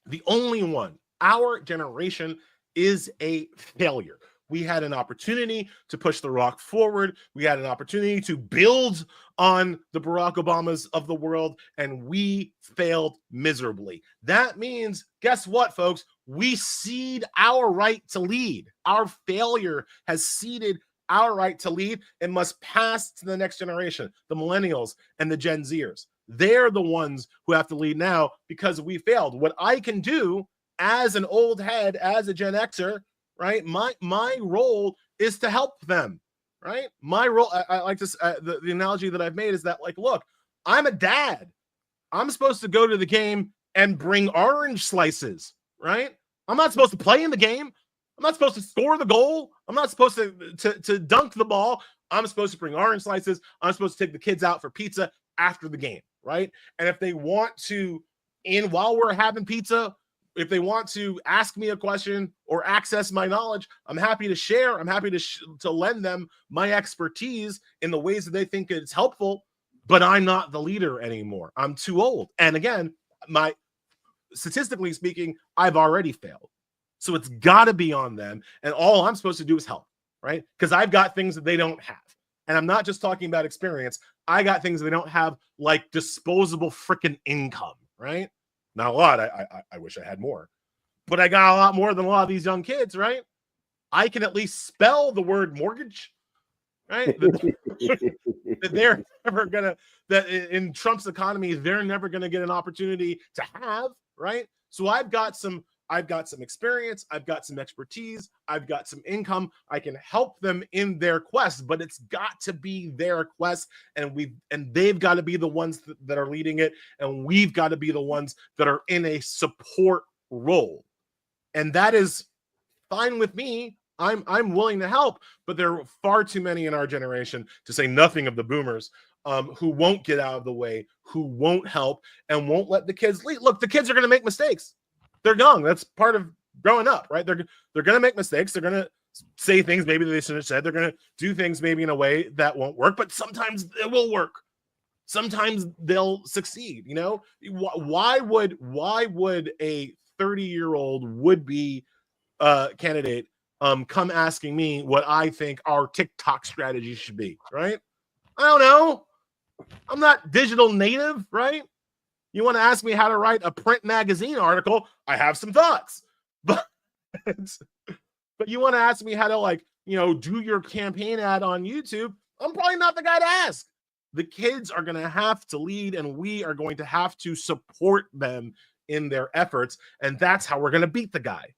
The only one. Our generation is a failure. We had an opportunity to push the rock forward. We had an opportunity to build on the Barack Obamas of the world, and we failed miserably. That means, guess what, folks? We cede our right to lead. Our failure has ceded our right to lead and must pass to the next generation, the millennials and the Gen Zers. They're the ones who have to lead now because we failed. What I can do as an old head, as a Gen Xer, right? My role is to help them, right? My role, I like this, the analogy that I've made is that, like, look, I'm a dad. I'm supposed to go to the game and bring orange slices, right? I'm not supposed to play in the game. I'm not supposed to score the goal. I'm not supposed to dunk the ball. I'm supposed to bring orange slices. I'm supposed to take the kids out for pizza after the game, right? And if they want to, while we're having pizza, if they want to ask me a question or access my knowledge, I'm happy to share. I'm happy to lend them my expertise in the ways that they think it's helpful, but I'm not the leader anymore. I'm too old. And again, statistically speaking, I've already failed. So it's got to be on them. And all I'm supposed to do is help, right? Because I've got things that they don't have. And I'm not just talking about experience. I got things they don't have, like disposable freaking income, right? Not a lot. I wish I had more, but I got a lot more than a lot of these young kids, right? I can at least spell the word mortgage, right? That they're never gonna, that in Trump's economy, they're never gonna get an opportunity to have, right? So I've got some experience, I've got some expertise, I've got some income. I can help them in their quest, but it's got to be their quest, and they've got to be the ones that are leading it, and we've got to be the ones that are in a support role. And that is fine with me. I'm willing to help, but there are far too many in our generation, to say nothing of the boomers, who won't get out of the way, who won't help, and won't let the kids lead. Look, the kids are going to make mistakes. They're young. That's part of growing up, right? They're going to make mistakes. They're going to say things maybe they shouldn't have said. They're going to do things maybe in a way that won't work, but sometimes it will work. Sometimes they'll succeed. You know, why would a 30-year-old would-be candidate come asking me what I think our TikTok strategy should be, right? I don't know. I'm not digital native, right? You want to ask me how to write a print magazine article? I have some thoughts, but you want to ask me how to, like, you know, do your campaign ad on YouTube? I'm probably not the guy to ask. The kids are going to have to lead, and we are going to have to support them in their efforts, and that's how we're going to beat the guy.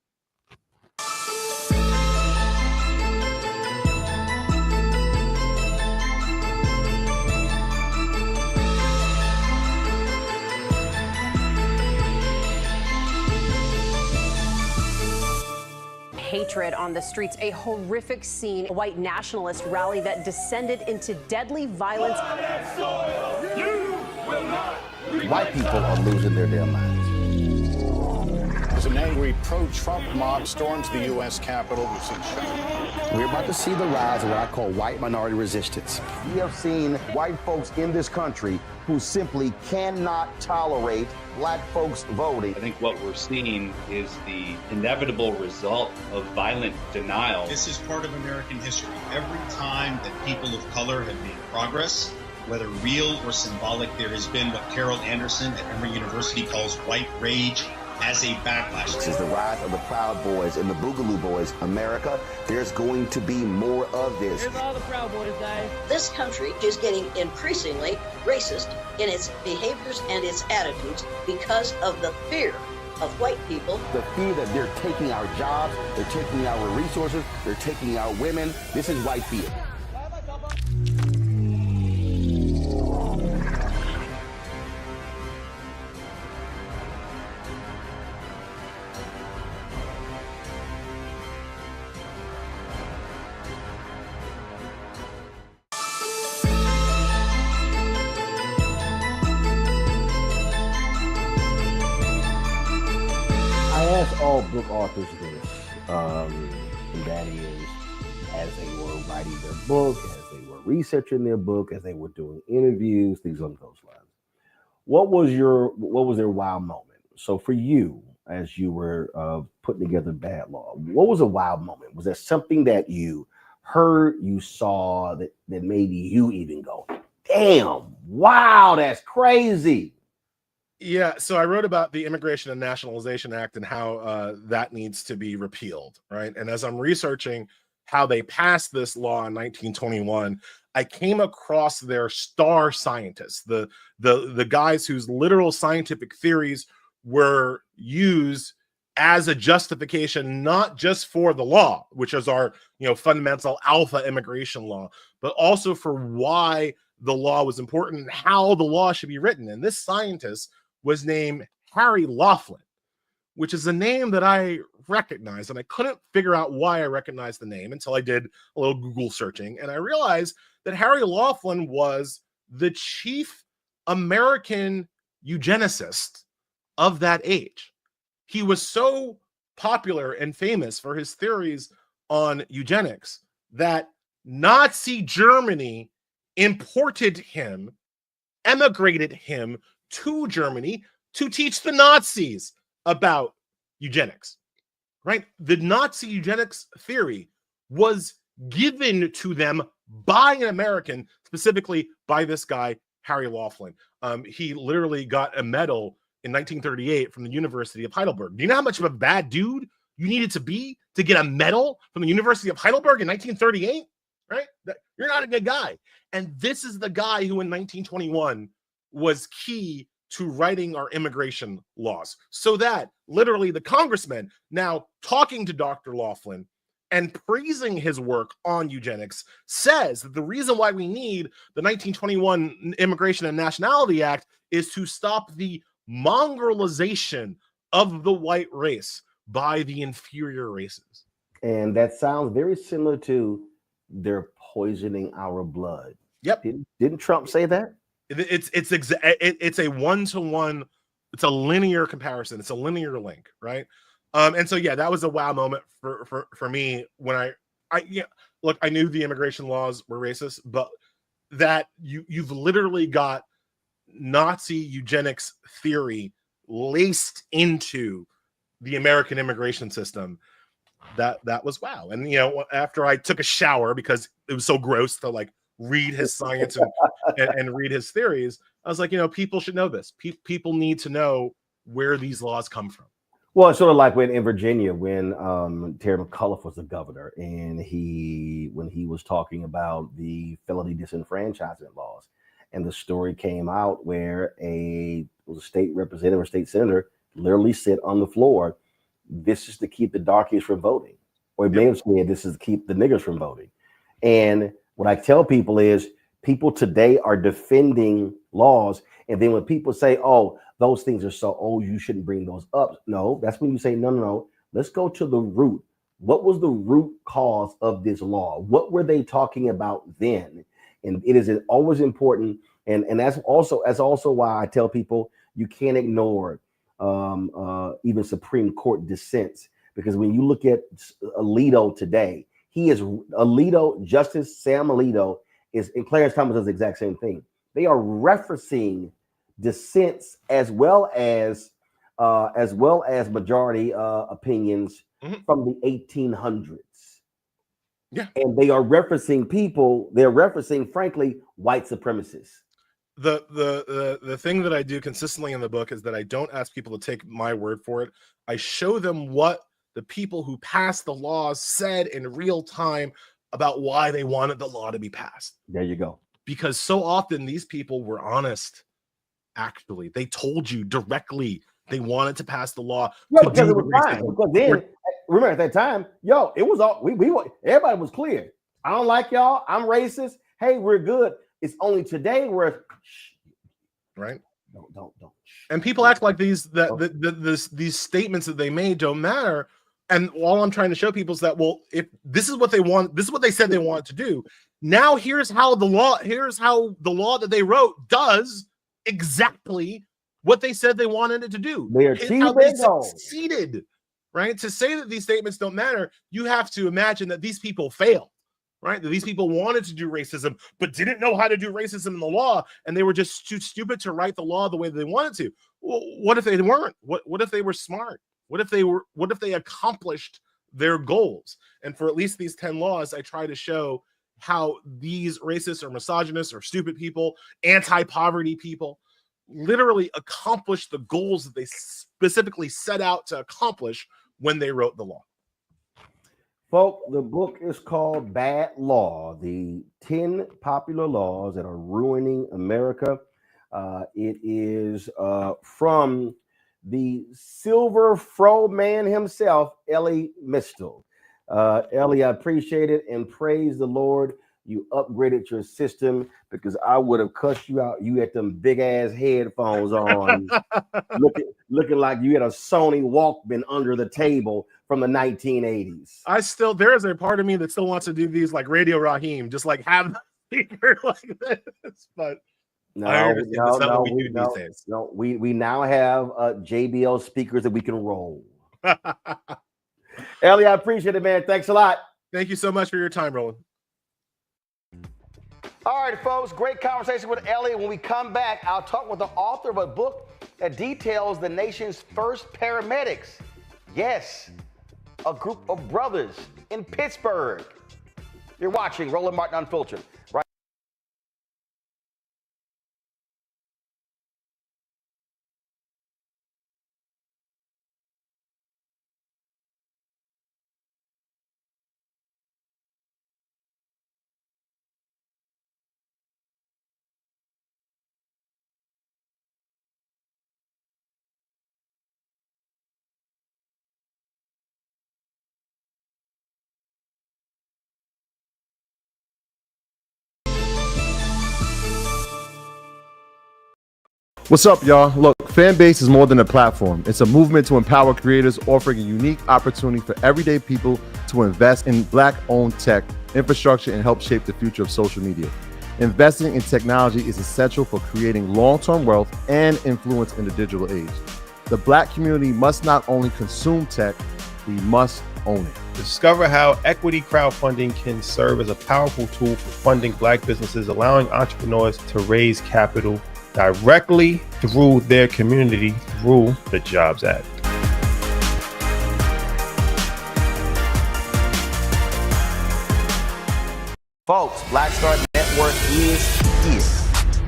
Hatred on the streets, a horrific scene, a white nationalist rally that descended into deadly violence. White people are losing their damn minds. As an angry pro-Trump mob storms the U.S. Capitol, we've seen shooting. We're about to see the rise of what I call white minority resistance. We have seen white folks in this country who simply cannot tolerate black folks voting. I think what we're seeing is the inevitable result of violent denial. This is part of American history. Every time that people of color have made progress, whether real or symbolic, there has been what Carol Anderson at Emory University calls white rage as a backlash. This is the rise of the Proud Boys and the Boogaloo Boys. America, there's going to be more of this. Here's all the Proud Boys, guys. This country is getting increasingly racist in its behaviors and its attitudes because of the fear of white people. The fear that they're taking our jobs, they're taking our resources, they're taking our women. This is white fear. All book authors this, and that is, as they were writing their book, as they were researching their book, as they were doing interviews, things along those lines. What was their wow moment? So for you, as you were putting together bad law? What was a wild moment? Was there something that you heard, you saw that made you even go, damn, wow, that's crazy? Yeah, so I wrote about the Immigration and Nationalization Act and how that needs to be repealed, right? And as I'm researching how they passed this law in 1921, I came across their star scientists, the guys whose literal scientific theories were used as a justification, not just for the law, which is our fundamental alpha immigration law, but also for why the law was important and how the law should be written. And this scientist was named Harry Laughlin, which is a name that I recognized, and I couldn't figure out why I recognized the name until I did a little Google searching, and I realized that Harry Laughlin was the chief American eugenicist of that age. He was so popular and famous for his theories on eugenics that Nazi Germany imported him, emigrated him to Germany to teach the Nazis about eugenics, right? The Nazi eugenics theory was given to them by an American, specifically by this guy, Harry Laughlin. He literally got a medal in 1938 from the University of Heidelberg. Do you know how much of a bad dude you needed to be to get a medal from the University of Heidelberg in 1938, right? You're not a good guy. And this is the guy who in 1921 was key to writing our immigration laws, so that literally the congressman now talking to Dr. Laughlin and praising his work on eugenics says that the reason why we need the 1921 Immigration and Nationality Act is to stop the mongrelization of the white race by the inferior races. And that sounds very similar to they're poisoning our blood. Yep. Didn't Trump say that? It's a one-to-one, it's a linear comparison, it's a linear link, right? And so yeah, that was a wow moment for me when I look, I knew the immigration laws were racist, but that you've literally got Nazi eugenics theory laced into the American immigration system. That was wow. And after I took a shower because it was so gross to like read his science and read his theories, I was like, people should know this. People need to know where these laws come from. Well, it's sort of like in Virginia when Terry McAuliffe was the governor, and when he was talking about the felony disenfranchisement laws, and the story came out where a state representative or state senator literally said on the floor, "This is to keep the darkies from voting," or he may have said, "This is to keep the niggers from voting." And what I tell people is, people today are defending laws, and then when people say, "Oh, those things are so old, you shouldn't bring those up," no, that's when you say, no, let's go to the root. What was the root cause of this law? What were they talking about then? And it is always important, and that's also why I tell people you can't ignore even Supreme Court dissents, because when you look at Alito today, Justice Sam Alito and Clarence Thomas does the exact same thing. They are referencing dissents as well as majority opinions from the 1800s. Yeah, and they are referencing people. They're referencing, frankly, white supremacists. The thing that I do consistently in the book is that I don't ask people to take my word for it. I show them what the people who passed the laws said in real time about why they wanted the law to be passed. There you go. Because so often these people were honest. Actually, they told you directly they wanted to pass the law. Yeah, because it was fine. Because then, remember at that time, it was all we everybody was clear. I don't like y'all. I'm racist. Hey, we're good. It's only today where, right? Don't. And people act like these statements that they made don't matter. And all I'm trying to show people is that, well, if this is what they want, this is what they said they wanted to do. Now here's how the law that they wrote does exactly what they said they wanted it to do. They achieved their goal. Succeeded, right? To say that these statements don't matter, you have to imagine that these people failed, right? That these people wanted to do racism, but didn't know how to do racism in the law, and they were just too stupid to write the law the way that they wanted to. Well, what if they weren't? What if they were smart? What if they accomplished their goals? And for at least these 10 laws, I try to show how these racist or misogynist or stupid people, anti-poverty people, literally accomplish the goals that they specifically set out to accomplish when they wrote the law. Folks, the book is called Bad Law, the 10 popular laws that are ruining America. It is from the Silver Fro man himself, Elie Mystal. Elie, I appreciate it and praise the Lord. You upgraded your system because I would have cussed you out. You had them big ass headphones on, looking like you had a Sony Walkman under the table from the 1980s. There is a part of me that still wants to do these like Radio Raheem, just like have the speaker like this. But we now have JBL speakers that we can roll. Elie, I appreciate it, man. Thanks a lot. Thank you so much for your time, Roland. All right, folks, great conversation with Elie. When we come back, I'll talk with the author of a book that details the nation's first paramedics. Yes, a group of brothers in Pittsburgh. You're watching Roland Martin Unfiltered. Right. What's up, y'all? Look, Fanbase is more than a platform. It's a movement to empower creators, offering a unique opportunity for everyday people to invest in Black-owned tech, infrastructure, and help shape the future of social media. Investing in technology is essential for creating long-term wealth and influence in the digital age. The Black community must not only consume tech, we must own it. Discover how equity crowdfunding can serve as a powerful tool for funding Black businesses, allowing entrepreneurs to raise capital directly through their community through the Jobs Act. Folks, Black Star Network is here.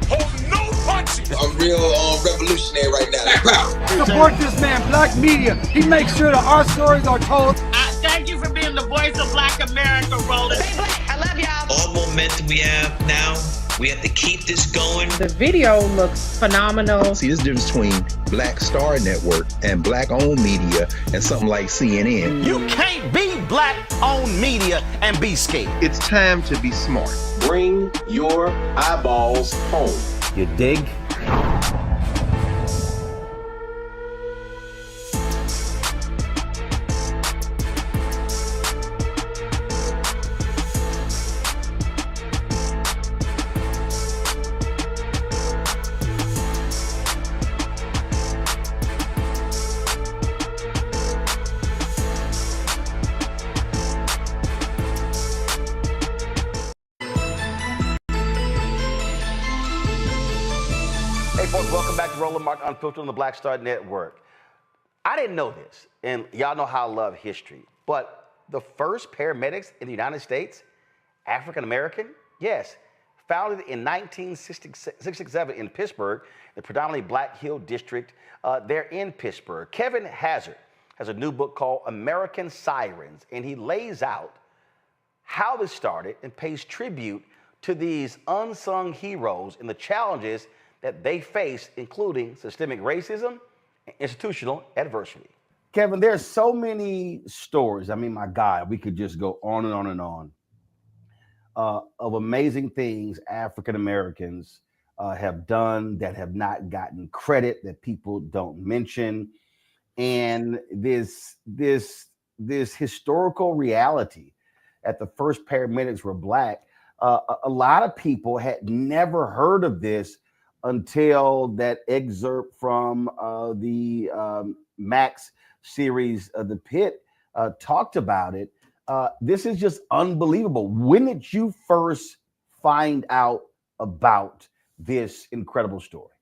Hold no punches. I'm real revolutionary right now. Support this man, Black Media. He makes sure that our stories are told. Thank you for being the voice of Black America, Roland. Stay Black. I love y'all. All momentum we have now. We have to keep this going. The video looks phenomenal. See, there's a difference between Black Star Network and Black-owned media and something like CNN. You can't be Black-owned media and be scared. It's time to be smart. Bring your eyeballs home. You dig? Welcome back to Roland Martin Unfiltered on the Black Star Network. I didn't know this, and y'all know how I love history, but the first paramedics in the United States, African American, yes, founded in 1967 in Pittsburgh, the predominantly Black Hill District there in Pittsburgh. Kevin Hazard has a new book called American Sirens, and he lays out how this started and pays tribute to these unsung heroes and the challenges that they face, including systemic racism and institutional adversity. Kevin, there's so many stories. I mean, my God, we could just go on and on and on of amazing things African Americans have done that have not gotten credit, that people don't mention. And this historical reality that the first paramedics were Black, a lot of people had never heard of this until that excerpt from the Max series, The Pit, talked about it. This is just unbelievable. When did you first find out about this incredible story?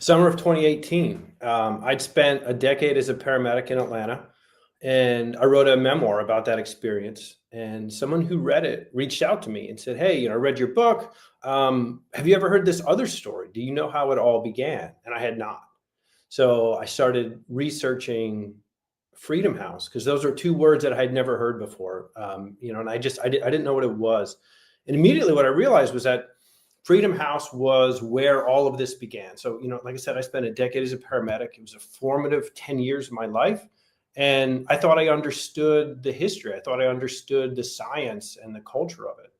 Summer of 2018. I'd spent a decade as a paramedic in Atlanta, and I wrote a memoir about that experience. And someone who read it reached out to me and said, "Hey, I read your book. Have you ever heard this other story? Do you know how it all began?" And I had not. So I started researching Freedom House, because those are two words that I had never heard before. And I didn't know what it was. And immediately what I realized was that Freedom House was where all of this began. So, like I said, I spent a decade as a paramedic. It was a formative 10 years of my life. And I thought I understood the history. I thought I understood the science and the culture of it.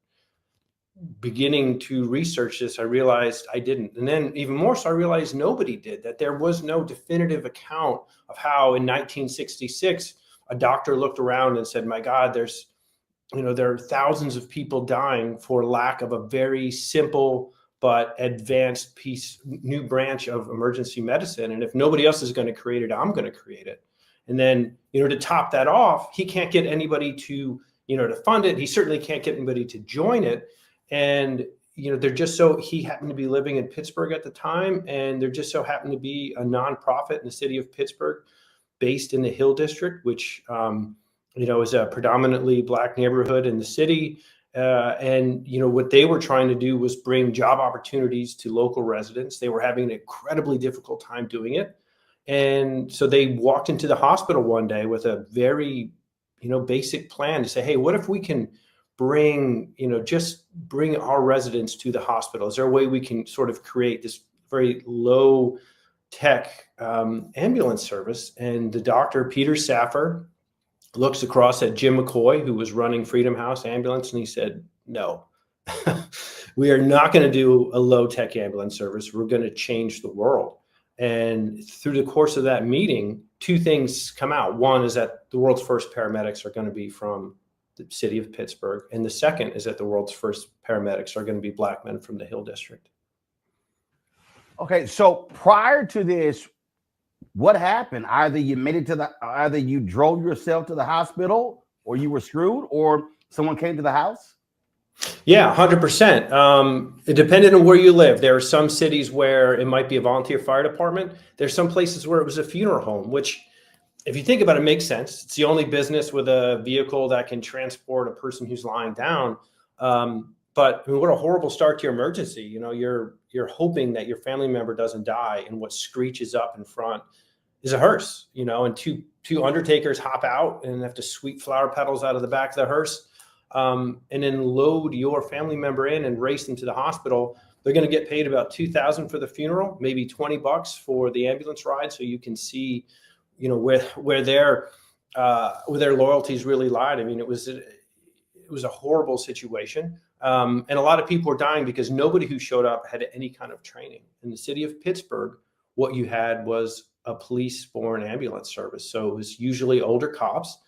Beginning to research this, I realized I didn't. And then even more so, I realized nobody did, that there was no definitive account of how in 1966, a doctor looked around and said, "My God, there are thousands of people dying for lack of a very simple but advanced new branch of emergency medicine. And if nobody else is going to create it, I'm going to create it." And then, to top that off, he can't get anybody to fund it. He certainly can't get anybody to join it. And, he happened to be living in Pittsburgh at the time. And there just so happened to be a nonprofit in the city of Pittsburgh based in the Hill District, which, is a predominantly Black neighborhood in the city. And what they were trying to do was bring job opportunities to local residents. They were having an incredibly difficult time doing it. And so they walked into the hospital one day with a very, basic plan to say, "Hey, what if we can bring our residents to the hospital? Is there a way we can sort of create this very low tech ambulance service?" And the doctor, Peter Saffer, looks across at Jim McCoy, who was running Freedom House Ambulance, and he said, "No, we are not going to do a low tech ambulance service. We're going to change the world." And through the course of that meeting, two things come out. One is that the world's first paramedics are going to be from the city of Pittsburgh. And the second is that the world's first paramedics are going to be Black men from the Hill District. Okay, so prior to this, what happened? Either you drove yourself to the hospital, or you were screwed, or someone came to the house? Yeah, 100%. It depended on where you live. There are some cities where it might be a volunteer fire department. There's some places where it was a funeral home, which, if you think about it, makes sense. It's the only business with a vehicle that can transport a person who's lying down. But what a horrible start to your emergency. You're hoping that your family member doesn't die, and what screeches up in front is a hearse, and two undertakers hop out and have to sweep flower petals out of the back of the hearse, and then load your family member in and race them to the hospital. They're going to get paid about $2,000 for the funeral, maybe $20 for the ambulance ride, so you can see, where their loyalties really lied. I mean, it was a horrible situation. And a lot of people were dying because nobody who showed up had any kind of training. In the city of Pittsburgh, what you had was a police-borne ambulance service. So it was usually older cops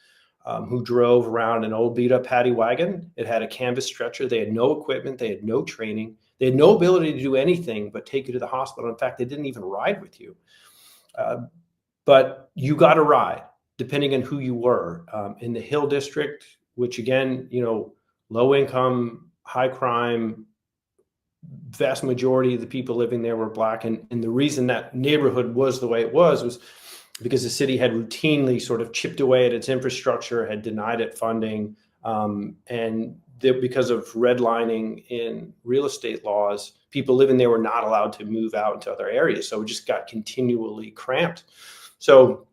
who drove around an old beat-up paddy wagon. It had a canvas stretcher. They had no equipment. They had no training. They had no ability to do anything but take you to the hospital. In fact, they didn't even ride with you. But you got a ride, depending on who you were. In the Hill District, which again, low income, high crime, vast majority of the people living there were Black. And the reason that neighborhood was the way it was because the city had routinely sort of chipped away at its infrastructure, had denied it funding. Because of redlining in real estate laws, people living there were not allowed to move out into other areas. So it just got continually cramped. So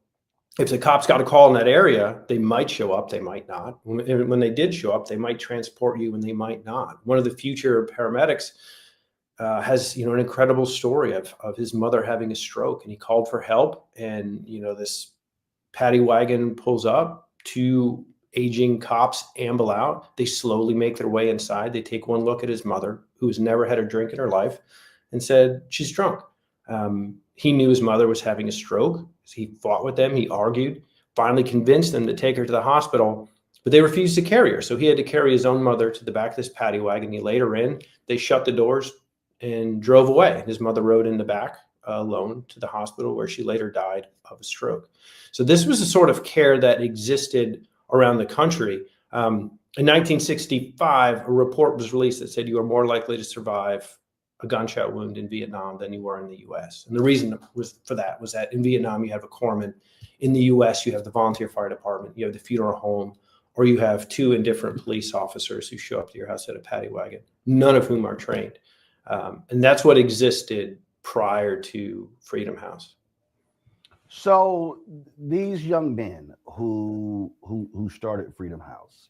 if the cops got a call in that area, they might show up, they might not. When they did show up, they might transport you and they might not. One of the future paramedics has, an incredible story of his mother having a stroke, and he called for help. And, this paddy wagon pulls up, two aging cops amble out. They slowly make their way inside. They take one look at his mother, who has never had a drink in her life, and said, "She's drunk." He knew his mother was having a stroke. He fought with them. He argued, finally convinced them to take her to the hospital, but they refused to carry her. So he had to carry his own mother to the back of this paddy wagon. He laid her in. They shut the doors and drove away. His mother rode in the back alone to the hospital, where she later died of a stroke. So this was a sort of care that existed around the country. In 1965, a report was released that said you are more likely to survive a gunshot wound in Vietnam than you were in the U.S. And the reason was that in Vietnam, you have a corpsman. In the U.S., you have the volunteer fire department, you have the funeral home, or you have 2 indifferent police officers who show up to your house at a paddy wagon, none of whom are trained. And that's what existed prior to Freedom House. So these young men who started Freedom House,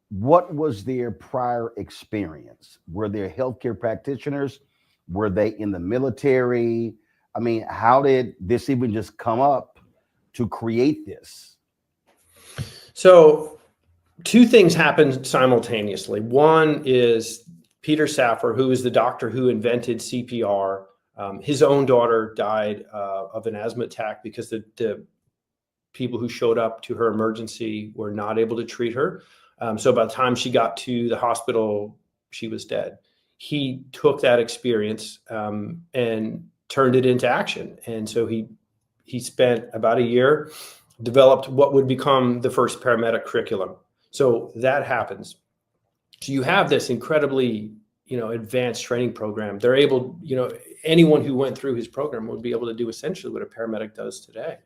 what was their prior experience? Were they healthcare practitioners? Were they in the military? I mean, how did this even just come up to create this? So 2 things happened simultaneously. One is Peter Safar, who is the doctor who invented CPR. His own daughter died of an asthma attack because the people who showed up to her emergency were not able to treat her. So by the time she got to the hospital, she was dead. He took that experience and turned it into action. And so he spent about a year, developed what would become the first paramedic curriculum. So that happens. So you have this incredibly, advanced training program. They're able, anyone who went through his program would be able to do essentially what a paramedic does today.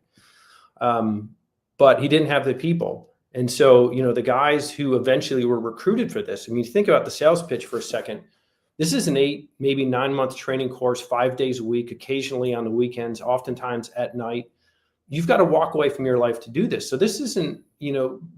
But he didn't have the people. And so, the guys who eventually were recruited for this, I mean, think about the sales pitch for a second. This is an 8, maybe 9-month training course, 5 days a week, occasionally on the weekends, oftentimes at night. You've got to walk away from your life to do this. So this isn't,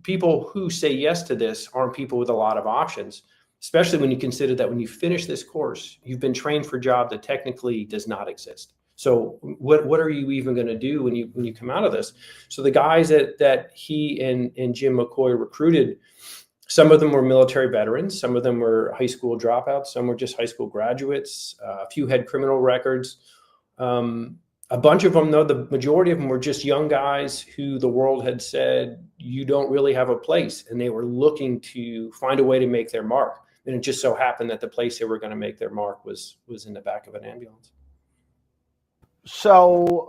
people who say yes to this aren't people with a lot of options, especially when you consider that when you finish this course, you've been trained for a job that technically does not exist. So what are you even going to do when you come out of this? So the guys that he and Jim McCoy recruited, some of them were military veterans, some of them were high school dropouts, some were just high school graduates, a few had criminal records. A bunch of them, though, the majority of them were just young guys who the world had said, you don't really have a place. And they were looking to find a way to make their mark. And it just so happened that the place they were going to make their mark was in the back of an ambulance. So,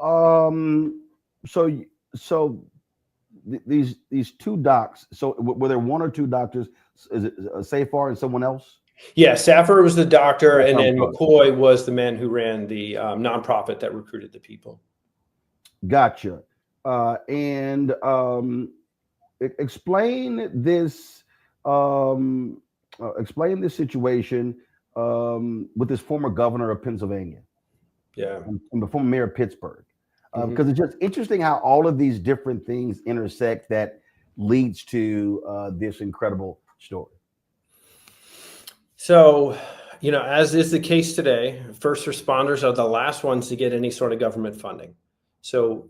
these 2 docs. So, were there 1 or 2 doctors? Is it Safar and someone else? Yeah, Safar was the doctor, and then McCoy was the man who ran the nonprofit that recruited the people. Gotcha. And explain this. Explain this situation with this former governor of Pennsylvania. Yeah. And the former mayor of Pittsburgh. Because it's just interesting how all of these different things intersect that leads to this incredible story. So, as is the case today, first responders are the last ones to get any sort of government funding. So,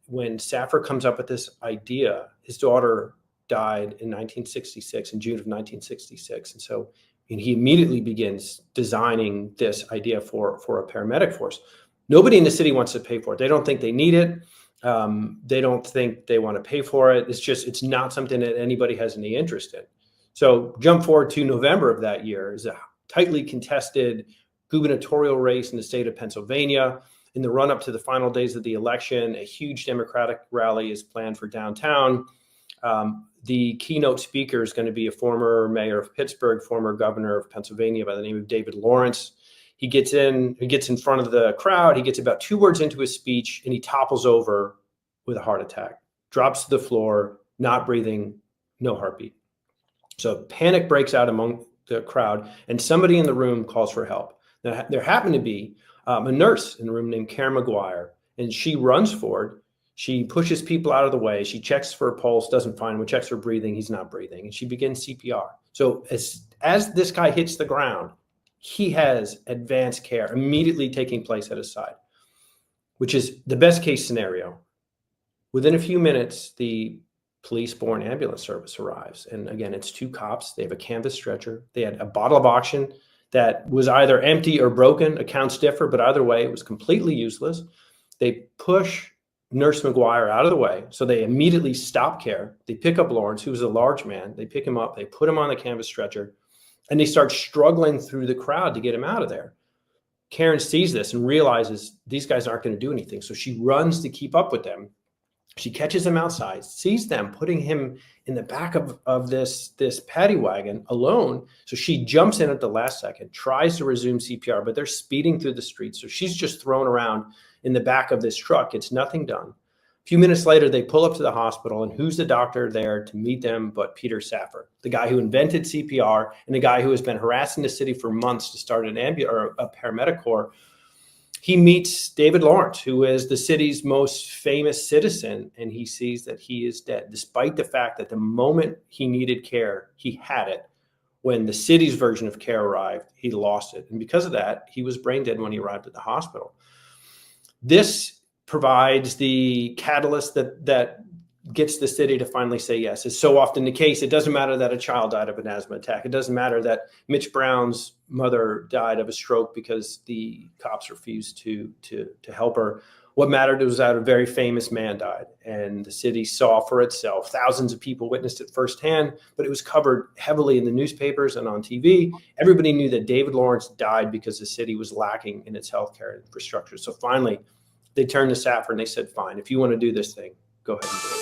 when Safar comes up with this idea, his daughter died in 1966, in June of 1966. And so he immediately begins designing this idea for a paramedic force. Nobody in the city wants to pay for it. They don't think they need it. They don't think they want to pay for it. It's not something that anybody has any interest in. So jump forward to November of that year is a tightly contested gubernatorial race in the state of Pennsylvania. In the run up to the final days of the election, a huge Democratic rally is planned for downtown. The keynote speaker is going to be a former mayor of Pittsburgh, former governor of Pennsylvania by the name of David Lawrence. He gets in front of the crowd. He gets about 2 words into his speech and he topples over with a heart attack, drops to the floor, not breathing, no heartbeat. So panic breaks out among the crowd and somebody in the room calls for help. Now, there happened to be a nurse in the room named Karen McGuire, and she runs forward. She pushes people out of the way. She checks for a pulse, doesn't find him. Checks for breathing. He's not breathing. And she begins CPR. So as this guy hits the ground, he has advanced care immediately taking place at his side, which is the best case scenario. Within a few minutes, the police-borne ambulance service arrives. And again, it's 2 cops. They have a canvas stretcher. They had a bottle of oxygen that was either empty or broken. Accounts differ, but either way, it was completely useless. They push Nurse McGuire out of the way. So they immediately stop care. They pick up Lawrence, who was a large man. They pick him up. They put him on the canvas stretcher. And they start struggling through the crowd to get him out of there. Karen sees this and realizes these guys aren't going to do anything. So she runs to keep up with them. She catches him outside, sees them putting him in the back of this paddy wagon alone. So she jumps in at the last second, tries to resume CPR, but they're speeding through the streets. So she's just thrown around in the back of this truck. It's nothing done. A few minutes later, they pull up to the hospital, and who's the doctor there to meet them but Peter Safar, the guy who invented CPR and the guy who has been harassing the city for months to start a paramedic corps. He meets David Lawrence, who is the city's most famous citizen, and he sees that he is dead, despite the fact that the moment he needed care, he had it. When the city's version of care arrived, he lost it. And because of that, he was brain dead when he arrived at the hospital. This provides the catalyst that gets the city to finally say yes. It's so often the case. It doesn't matter that a child died of an asthma attack. It doesn't matter that Mitch Brown's mother died of a stroke because the cops refused to help her. What mattered was that a very famous man died, and the city saw for itself. Thousands of people witnessed it firsthand, but it was covered heavily in the newspapers and on TV. Everybody knew that David Lawrence died because the city was lacking in its healthcare infrastructure. So finally, they turned to Safar and they said, fine, if you want to do this thing, go ahead and do it.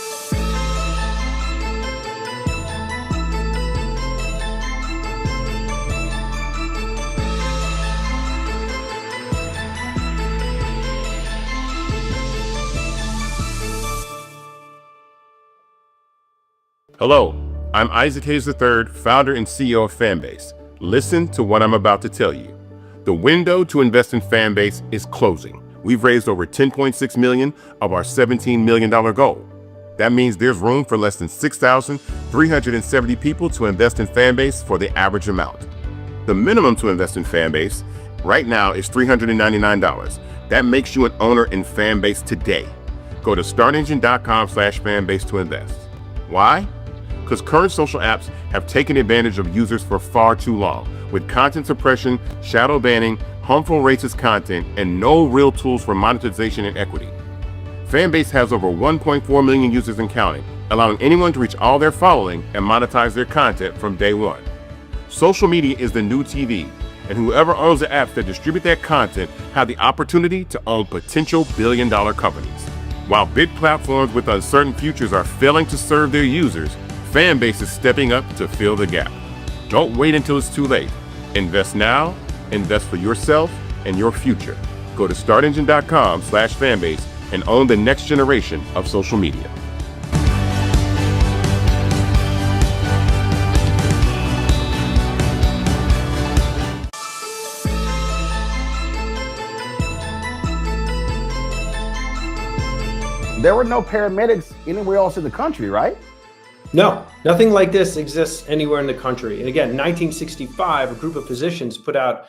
Hello, I'm Isaac Hayes III, founder and CEO of Fanbase. Listen to what I'm about to tell you. The window to invest in Fanbase is closing. We've raised over $10.6 million of our $17 million goal. That means there's room for less than 6,370 people to invest in Fanbase for the average amount. The minimum to invest in Fanbase right now is $399. That makes you an owner in Fanbase today. Go to startengine.com/fanbase to invest. Why? Because current social apps have taken advantage of users for far too long, with content suppression, shadow banning, harmful racist content, and no real tools for monetization and equity. Fanbase has over 1.4 million users and counting, allowing anyone to reach all their following and monetize their content from day one. Social media is the new TV, and whoever owns the apps that distribute that content have the opportunity to own potential billion-dollar companies. While big platforms with uncertain futures are failing to serve their users, Fanbase is stepping up to fill the gap. Don't wait until it's too late. Invest now, invest for yourself and your future. Go to startengine.com/fanbase and own the next generation of social media. There were no paramedics anywhere else in the country, right? No, nothing like this exists anywhere in the country. And again, 1965, a group of physicians put out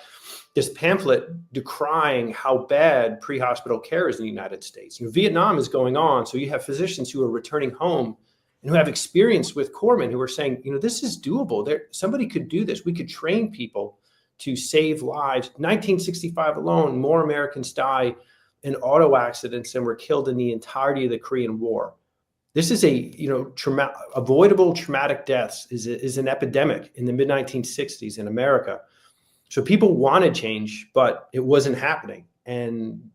this pamphlet decrying how bad pre-hospital care is in the United States. Vietnam is going on, so you have physicians who are returning home and who have experience with corpsmen who are saying, this is doable. Somebody could do this. We could train people to save lives. 1965 alone, more Americans die in auto accidents than were killed in the entirety of the Korean War. This is avoidable traumatic deaths is an epidemic in the mid-1960s in America. So people wanted change, but it wasn't happening. And,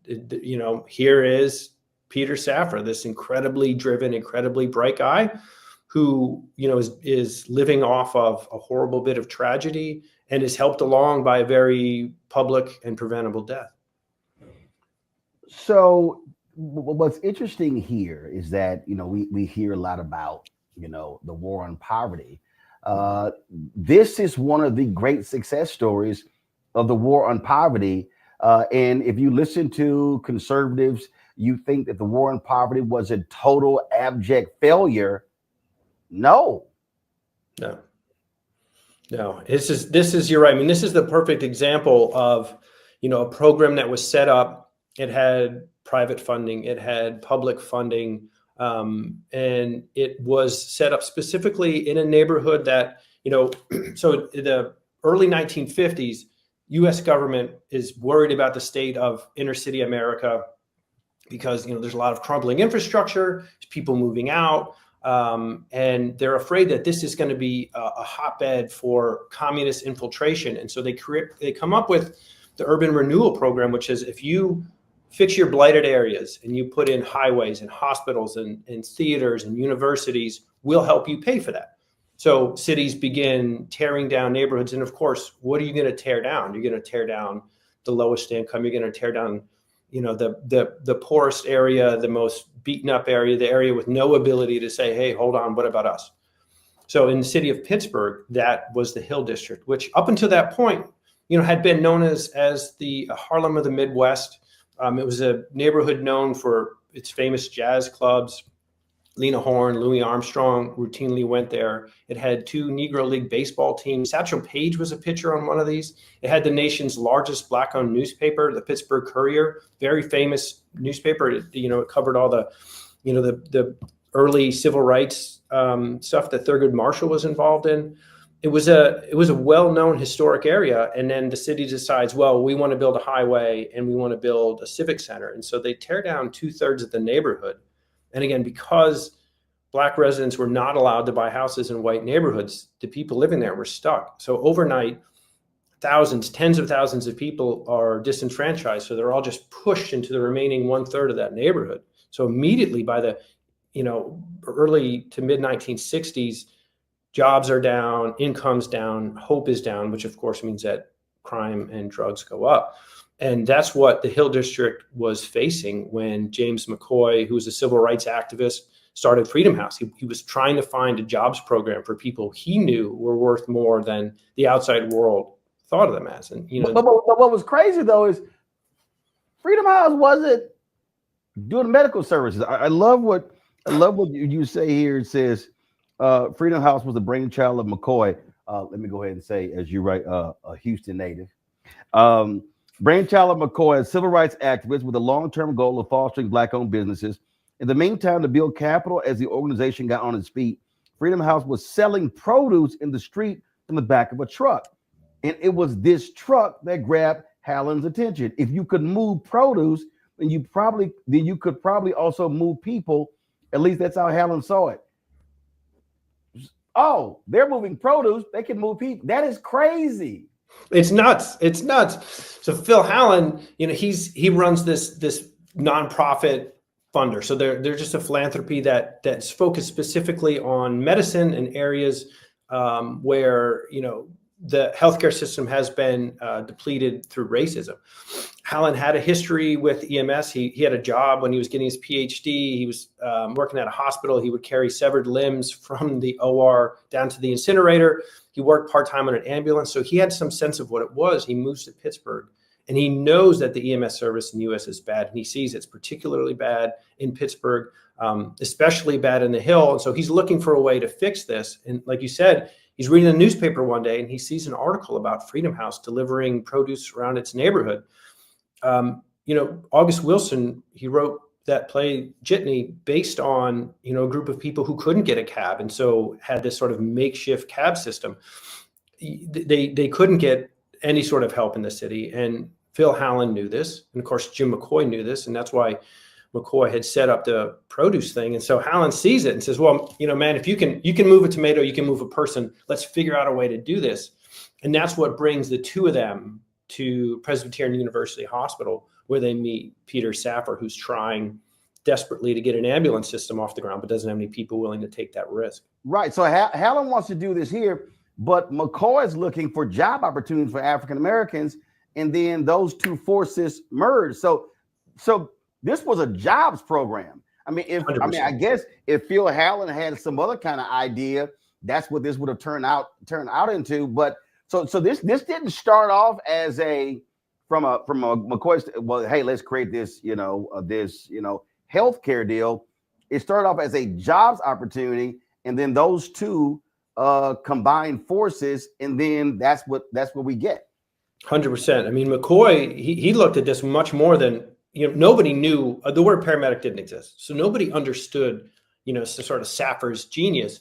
here is Peter Safar, this incredibly driven, incredibly bright guy who, is living off of a horrible bit of tragedy and is helped along by a very public and preventable death. So what's interesting here is that, we hear a lot about, the war on poverty. This is one of the great success stories of the war on poverty. And if you listen to conservatives, you think that the war on poverty was a total abject failure. No. This is, you're right. I mean, this is the perfect example of, a program that was set up. It had private funding, it had public funding, and it was set up specifically in a neighborhood that, so in the early 1950s, U.S. government is worried about the state of inner city America because, there's a lot of crumbling infrastructure, people moving out, and they're afraid that this is going to be a hotbed for communist infiltration. And so they come up with the urban renewal program, which is if you fix your blighted areas and you put in highways and hospitals and theaters and universities, we'll help you pay for that. So cities begin tearing down neighborhoods. And of course, what are you going to tear down? You're going to tear down the lowest income. You're going to tear down, the poorest area, the most beaten up area, the area with no ability to say, hey, hold on, what about us? So in the city of Pittsburgh, that was the Hill District, which up until that point, had been known as the Harlem of the Midwest. It was a neighborhood known for its famous jazz clubs. Lena Horne, Louis Armstrong routinely went there. It had 2 Negro League baseball teams. Satchel Paige was a pitcher on one of these. It had the nation's largest Black-owned newspaper, the Pittsburgh Courier, very famous newspaper. It covered all the, the early civil rights stuff that Thurgood Marshall was involved in. It was a well-known historic area, and then the city decides, well, we want to build a highway and we want to build a civic center, and so they tear down 2/3 of the neighborhood. And again, because Black residents were not allowed to buy houses in white neighborhoods, the people living there were stuck. So overnight, thousands, tens of thousands of people are disenfranchised, so they're all just pushed into the remaining 1/3 of that neighborhood. So immediately by the early to mid 1960s. Jobs are down, income's down, hope is down, which of course means that crime and drugs go up. And that's what the Hill District was facing when James McCoy, who was a civil rights activist, started Freedom House. He was trying to find a jobs program for people he knew were worth more than the outside world thought of them as. And but what was crazy though is Freedom House wasn't doing medical services. I love what you say here. It says Freedom House was the brainchild of McCoy. Let me go ahead and say, as you write, a Houston native. Brainchild of McCoy, a civil rights activist with a long-term goal of fostering Black-owned businesses. In the meantime, to build capital as the organization got on its feet, Freedom House was selling produce in the street from the back of a truck. And it was this truck that grabbed Hallen's attention. If you could move produce, then you could probably also move people. At least that's how Hallen saw it. Oh, they're moving produce. They can move people. That is crazy. It's nuts. It's nuts. So Phil Hallen, he runs this nonprofit funder. So they're just a philanthropy that's focused specifically on medicine and areas where the healthcare system has been depleted through racism. Hallen had a history with EMS. He had a job when he was getting his PhD. He was working at a hospital. He would carry severed limbs from the OR down to the incinerator. He worked part-time on an ambulance. So he had some sense of what it was. He moves to Pittsburgh and he knows that the EMS service in the US is bad. And he sees it's particularly bad in Pittsburgh, especially bad in the Hill. And so he's looking for a way to fix this. And like you said, he's reading the newspaper one day and he sees an article about Freedom House delivering produce around its neighborhood. August Wilson, he wrote that play Jitney based on, a group of people who couldn't get a cab. And so had this sort of makeshift cab system. They couldn't get any sort of help in the city. And Phil Hallen knew this. And of course, Jim McCoy knew this. And that's why McCoy had set up the produce thing. And so Hallen sees it and says, well, man, if you can move a tomato, you can move a person. Let's figure out a way to do this. And that's what brings the two of them to Presbyterian University Hospital, where they meet Peter Saffer, who's trying desperately to get an ambulance system off the ground, but doesn't have any people willing to take that risk. Right. So Hallen wants to do this here, but McCoy is looking for job opportunities for African Americans, and then those two forces merge. So this was a jobs program. I guess if Phil Hallen had some other kind of idea, that's what this would have turned out into. But so this didn't start off as from a McCoy. Well, hey, let's create this healthcare deal. It started off as a jobs opportunity, and then those two combined forces, and then that's what we get. 100%. McCoy, he looked at this much more than nobody knew. The word paramedic didn't exist, so nobody understood sort of Saffer's genius.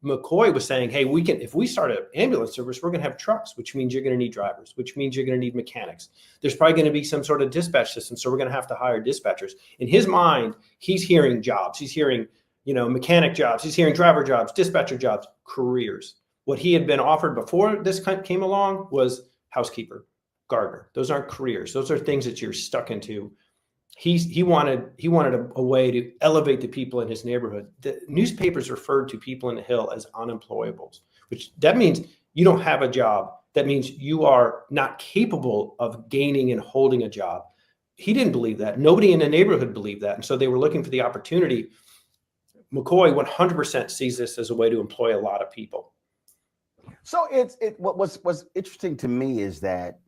McCoy was saying, hey, if we start an ambulance service, we're going to have trucks, which means you're going to need drivers, which means you're going to need mechanics. There's probably going to be some sort of dispatch system. So we're going to have to hire dispatchers. In his mind, he's hearing jobs. He's hearing, mechanic jobs. He's hearing driver jobs, dispatcher jobs, careers. What he had been offered before this came along was housekeeper, gardener. Those aren't careers. Those are things that you're stuck into he wanted a way to elevate the people in his neighborhood. The newspapers referred to people in the Hill as unemployables, which that means you don't have a job. That means you are not capable of gaining and holding a job. He didn't believe that. Nobody in the neighborhood believed that. And so they were looking for the opportunity. McCoy 100% sees this as a way to employ a lot of people. So what was interesting to me is that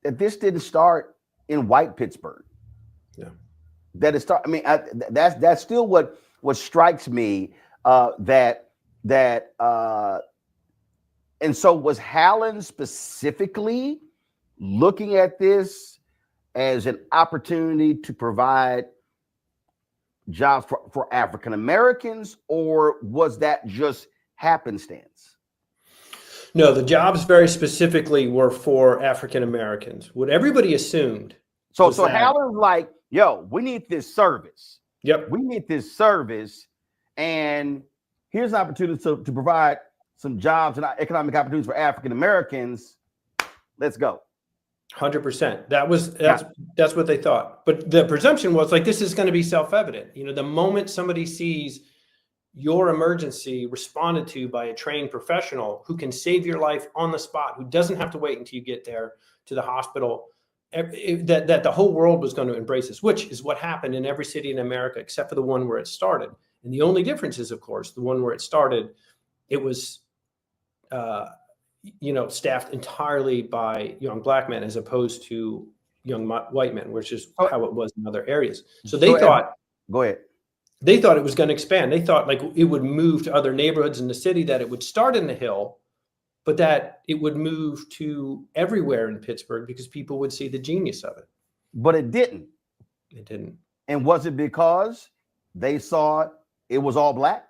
this didn't start in white Pittsburgh. Yeah. That it start. I mean, that's still what strikes me. And so was Hallen specifically looking at this as an opportunity to provide jobs for African Americans, or was that just happenstance? No, the jobs very specifically were for African Americans. What everybody assumed. So Hallen's like, yo, we need this service. Yep. We need this service. And here's an opportunity to provide some jobs and economic opportunities for African Americans. Let's go. 100%. That's what they thought. But the presumption was like, this is going to be self-evident. You know, the moment somebody sees your emergency responded to by a trained professional who can save your life on the spot, who doesn't have to wait until you get there to the hospital, that the whole world was going to embrace this, which is what happened in every city in America, except for the one where it started. And the only difference is, of course, the one where it started, it was, staffed entirely by young black men as opposed to young white men, which is how it was in other areas. So they thought, go ahead. They thought it was going to expand. They thought like it would move to other neighborhoods in the city, that it would start in the Hill, but that it would move to everywhere in Pittsburgh because people would see the genius of it. But it didn't. It didn't. And was it because they saw it was all black?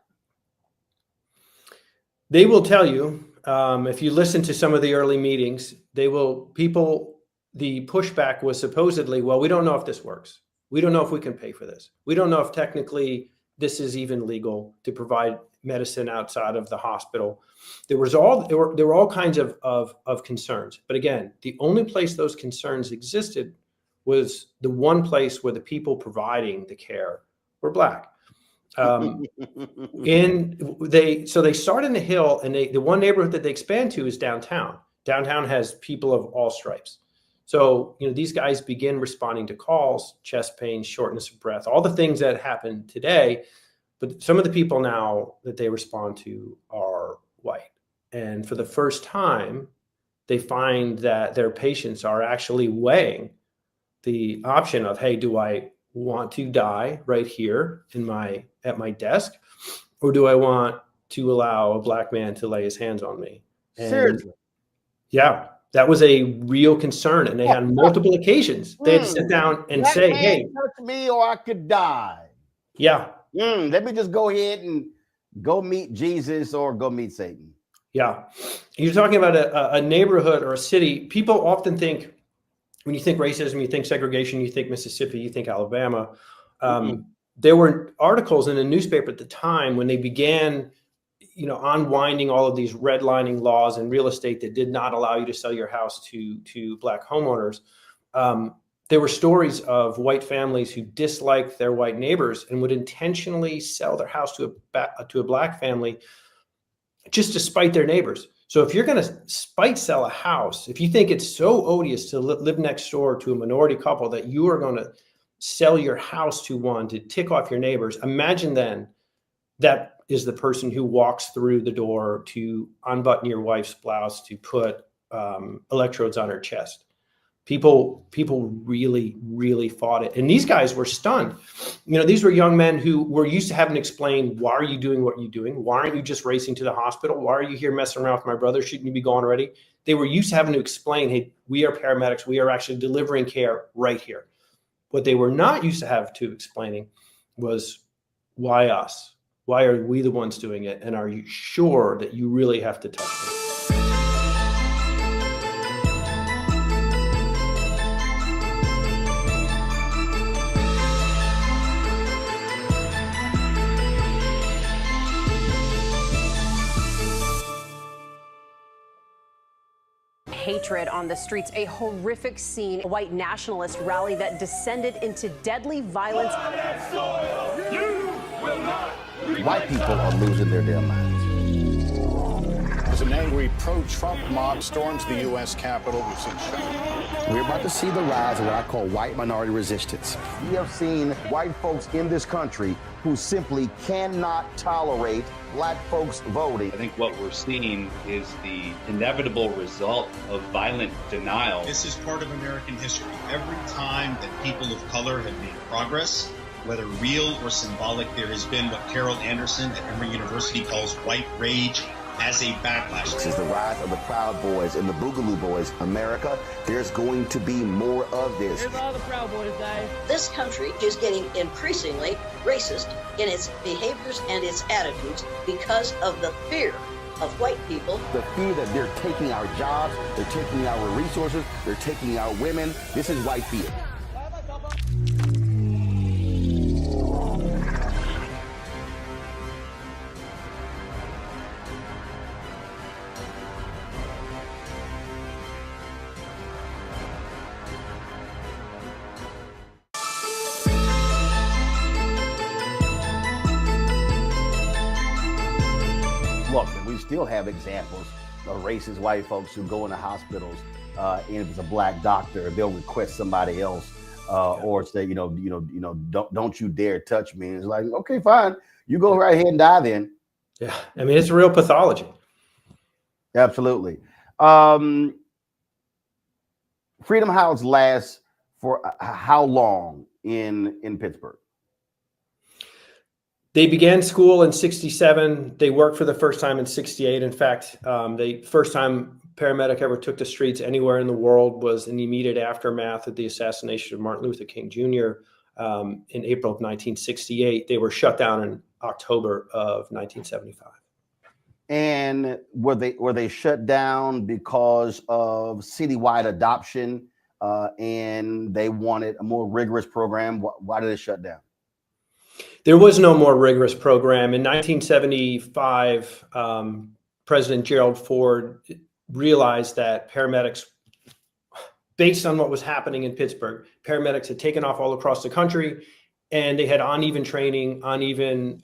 They will tell you, if you listen to some of the early meetings, the pushback was supposedly, well, we don't know if this works. We don't know if we can pay for this. We don't know if technically this is even legal to provide medicine outside of the hospital. There were all kinds of concerns. But again, the only place those concerns existed was the one place where the people providing the care were black. They start in the Hill, and the one neighborhood that they expand to is downtown. Downtown has people of all stripes. So, these guys begin responding to calls, chest pain, shortness of breath, all the things that happen today. But some of the people now that they respond to are white. And for the first time, they find that their patients are actually weighing the option of, hey, do I want to die right here at my desk, or do I want to allow a black man to lay his hands on me? And seriously? Yeah. That was a real concern, and they had multiple occasions. They had to sit down and say, "Hey, touch me, or I could die." Yeah. Let me just go ahead and go meet Jesus or go meet Satan. Yeah. You're talking about a neighborhood or a city. People often think, when you think racism, you think segregation, you think Mississippi, you think Alabama. There were articles in the newspaper at the time when they began unwinding all of these redlining laws in real estate that did not allow you to sell your house to black homeowners. There were stories of white families who disliked their white neighbors and would intentionally sell their house to a black family just to spite their neighbors. So if you're going to sell a house, if you think it's so odious to live next door to a minority couple that you are going to sell your house to one to tick off your neighbors, imagine then that is the person who walks through the door to unbutton your wife's blouse to put electrodes on her chest. People really, really fought it. And these guys were stunned. These were young men who were used to having to explain, why are you doing what you're doing? Why aren't you just racing to the hospital? Why are you here messing around with my brother? Shouldn't you be gone already? They were used to having to explain, hey, we are paramedics. We are actually delivering care right here. What they were not used to have to explaining was, why us? Why are we the ones doing it? And are you sure that you really have to touch me? hatred on the streets, a horrific scene, a white nationalist rally that descended into deadly violence. White people are losing their damn minds. As an angry pro-Trump mob storms the U.S. Capitol, we've seen shooting. We're about to see the rise of what I call white minority resistance. We have seen white folks in this country who simply cannot tolerate black folks voting. I think what we're seeing is the inevitable result of violent denial. This is part of American history. Every time that people of color have made progress, whether real or symbolic, there has been what Carol Anderson at Emory University calls white rage as a backlash. This is the rise of the Proud Boys and the Boogaloo Boys. America, there's going to be more of this. Here's all the Proud Boys, guys. This country is getting increasingly racist in its behaviors and its attitudes because of the fear of white people. The fear that they're taking our jobs, they're taking our resources, they're taking our women. This is white fear. Look, we still have examples of racist white folks who go into hospitals, and if it's a black doctor, they'll request somebody else, or say, don't you dare touch me. And it's like, okay, fine, you go right ahead and die then. Yeah, I mean, it's real pathology. Absolutely. Freedom House lasts for how long in Pittsburgh? They began school in 67. They worked for the first time in 68. In fact, the first time paramedic ever took the streets anywhere in the world was in the immediate aftermath of the assassination of Martin Luther King Jr. In April of 1968. They were shut down in October of 1975. And were they shut down because of citywide adoption, and they wanted a more rigorous program? Why did it shut down? There was no more rigorous program. In 1975, President Gerald Ford realized that paramedics, based on what was happening in Pittsburgh, paramedics had taken off all across the country, and they had uneven training, uneven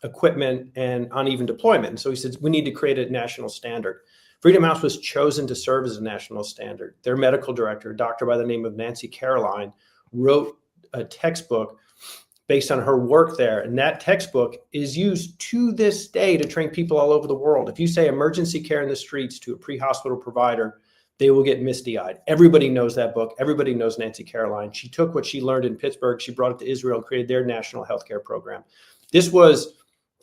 equipment, and uneven deployment. And so he said, we need to create a national standard. Freedom House was chosen to serve as a national standard. Their medical director, a doctor by the name of Nancy Caroline, wrote a textbook based on her work there. And that textbook is used to this day to train people all over the world. If you say emergency care in the streets to a pre-hospital provider, they will get misty-eyed. Everybody knows that book. Everybody knows Nancy Caroline. She took what she learned in Pittsburgh, she brought it to Israel and created their national healthcare program. This was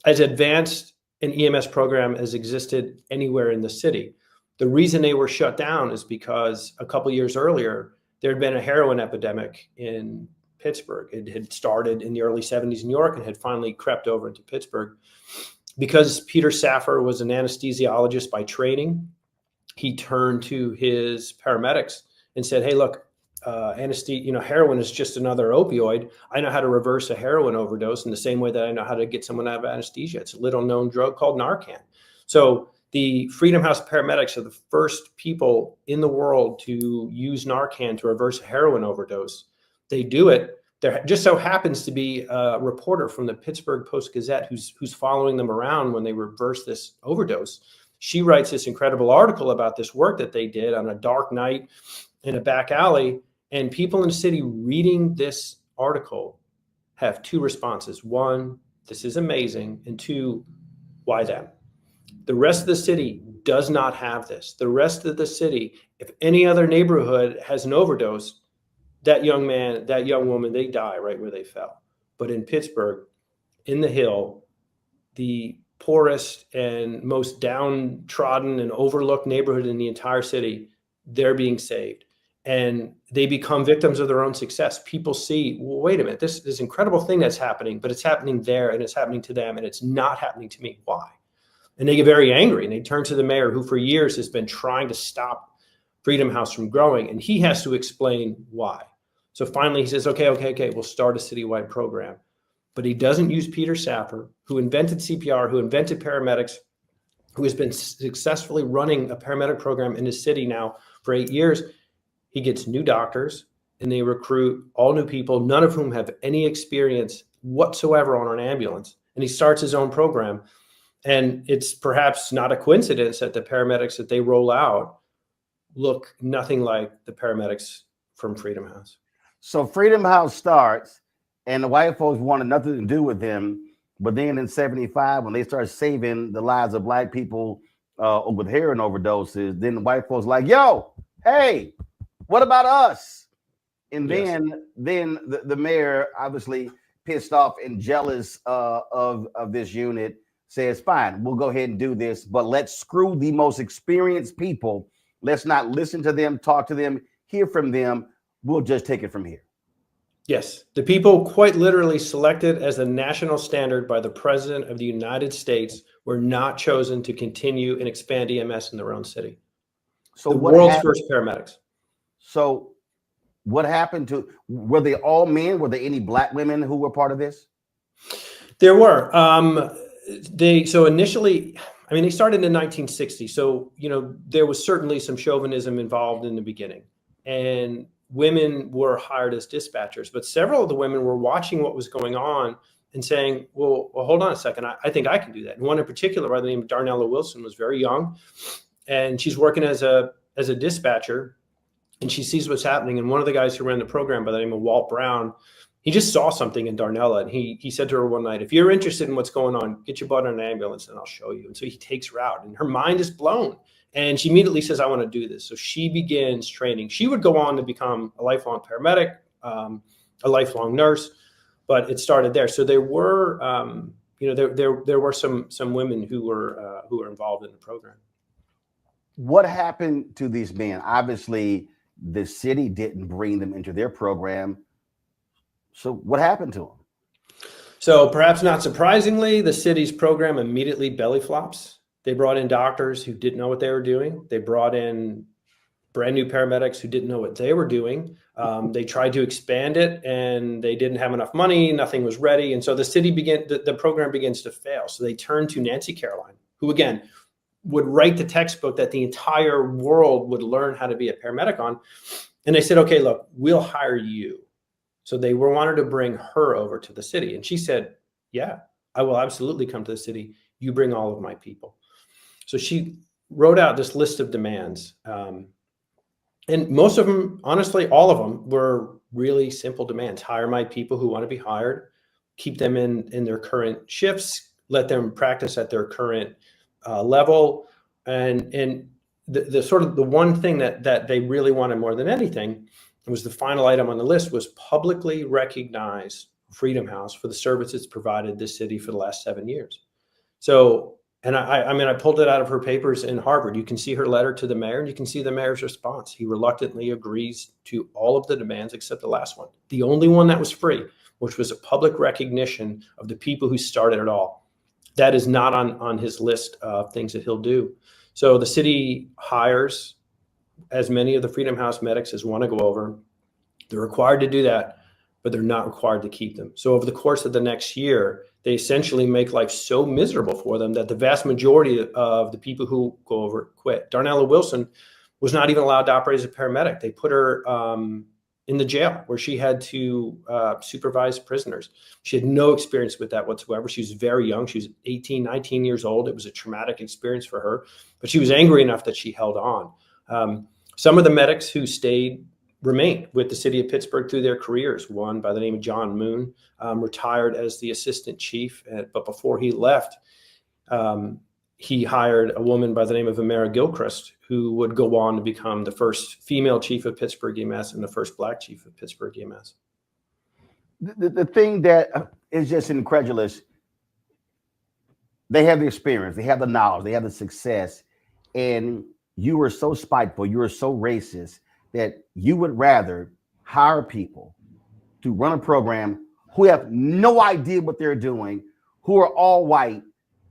as advanced an EMS program as existed anywhere in the city. The reason they were shut down is because a couple years earlier, there had been a heroin epidemic in Pittsburgh. It had started in the early 70s in New York and had finally crept over into Pittsburgh. Because Peter Safar was an anesthesiologist by training, he turned to his paramedics and said, hey, look, heroin is just another opioid. I know how to reverse a heroin overdose in the same way that I know how to get someone out of anesthesia. It's a little known drug called Narcan. So the Freedom House paramedics are the first people in the world to use Narcan to reverse a heroin overdose. They do it. There just so happens to be a reporter from the Pittsburgh Post-Gazette who's following them around when they reverse this overdose. She writes this incredible article about this work that they did on a dark night in a back alley. And people in the city reading this article have two responses. One, this is amazing. And two, why them? The rest of the city does not have this. The rest of the city, if any other neighborhood has an overdose, that young man, that young woman, they die right where they fell. But in Pittsburgh, in the Hill, the poorest and most downtrodden and overlooked neighborhood in the entire city, they're being saved. And they become victims of their own success. People see, well, wait a minute, this incredible thing that's happening, but it's happening there and it's happening to them and it's not happening to me. Why? And they get very angry and they turn to the mayor, who for years has been trying to stop Freedom House from growing. And he has to explain why. So finally he says, okay, we'll start a citywide program. But he doesn't use Peter Safar, who invented CPR, who invented paramedics, who has been successfully running a paramedic program in his city now for 8 years. He gets new doctors and they recruit all new people, none of whom have any experience whatsoever on an ambulance. And he starts his own program. And it's perhaps not a coincidence that the paramedics that they roll out look nothing like the paramedics from Freedom House. So Freedom House starts, and the white folks wanted nothing to do with them. But then in 75, when they started saving the lives of black people with heroin overdoses, then the white folks like, yo, hey, what about us? And then the mayor, obviously pissed off and jealous of this unit, says, fine, we'll go ahead and do this, but let's screw the most experienced people. Let's not listen to them, talk to them, hear from them. We'll just take it from here. Yes, the people quite literally selected as the national standard by the President of the United States were not chosen to continue and expand EMS in their own city. So the what world's happened, first paramedics. So what happened to, were they all men? Were there any black women who were part of this? There were. So initially, I mean, they started in 1960. So, you know, there was certainly some chauvinism involved in the beginning, and women were hired as dispatchers, but several of the women were watching what was going on and saying, well, hold on a second. I think I can do that. And one in particular by the name of Darnella Wilson was very young, and she's working as a dispatcher, and she sees what's happening. And one of the guys who ran the program by the name of Walt Brown, he just saw something in Darnella, and he said to her one night, if you're interested in what's going on, get your butt on an ambulance and I'll show you. And so he takes her out, and her mind is blown. And she immediately says, I want to do this. So she begins training. She would go on to become a lifelong paramedic, a lifelong nurse, but it started there. So there were, there were some women who were involved in the program. What happened to these men? Obviously, the city didn't bring them into their program. So what happened to them? So perhaps not surprisingly, the city's program immediately belly flops. They brought in doctors who didn't know what they were doing. They brought in brand new paramedics who didn't know what they were doing. They tried to expand it, and they didn't have enough money. Nothing was ready. And so the program begins to fail. So they turned to Nancy Caroline, who again would write the textbook that the entire world would learn how to be a paramedic on. And they said, okay, look, we'll hire you. So they wanted to bring her over to the city. And she said, yeah, I will absolutely come to the city. You bring all of my people. So she wrote out this list of demands. And most of them, honestly, all of them were really simple demands. Hire my people who want to be hired, keep them in their current shifts, let them practice at their current level. And the sort of the one thing that they really wanted more than anything was the final item on the list was publicly recognize Freedom House for the services provided this city for the last 7 years. So, and I pulled it out of her papers in Harvard. You can see her letter to the mayor, and you can see the mayor's response. He reluctantly agrees to all of the demands except the last one. The only one that was free, which was a public recognition of the people who started it all. That is not on his list of things that he'll do. So the city hires as many of the Freedom House medics as want to go over. They're required to do that, but they're not required to keep them. So over the course of the next year, they essentially make life so miserable for them that the vast majority of the people who go over quit. Darnella Wilson was not even allowed to operate as a paramedic. They put her in the jail where she had to supervise prisoners. She had no experience with that whatsoever. She was very young. She was 18, 19 years old. It was a traumatic experience for her, but she was angry enough that she held on. Some of the medics who stayed remained with the city of Pittsburgh through their careers. One by the name of John Moon retired as the assistant chief, but before he left, he hired a woman by the name of Amara Gilchrist, who would go on to become the first female chief of Pittsburgh EMS and the first black chief of Pittsburgh EMS. The thing that is just incredulous, they have the experience, they have the knowledge, they have the success, and you were so spiteful, you were so racist that you would rather hire people to run a program who have no idea what they're doing, who are all white,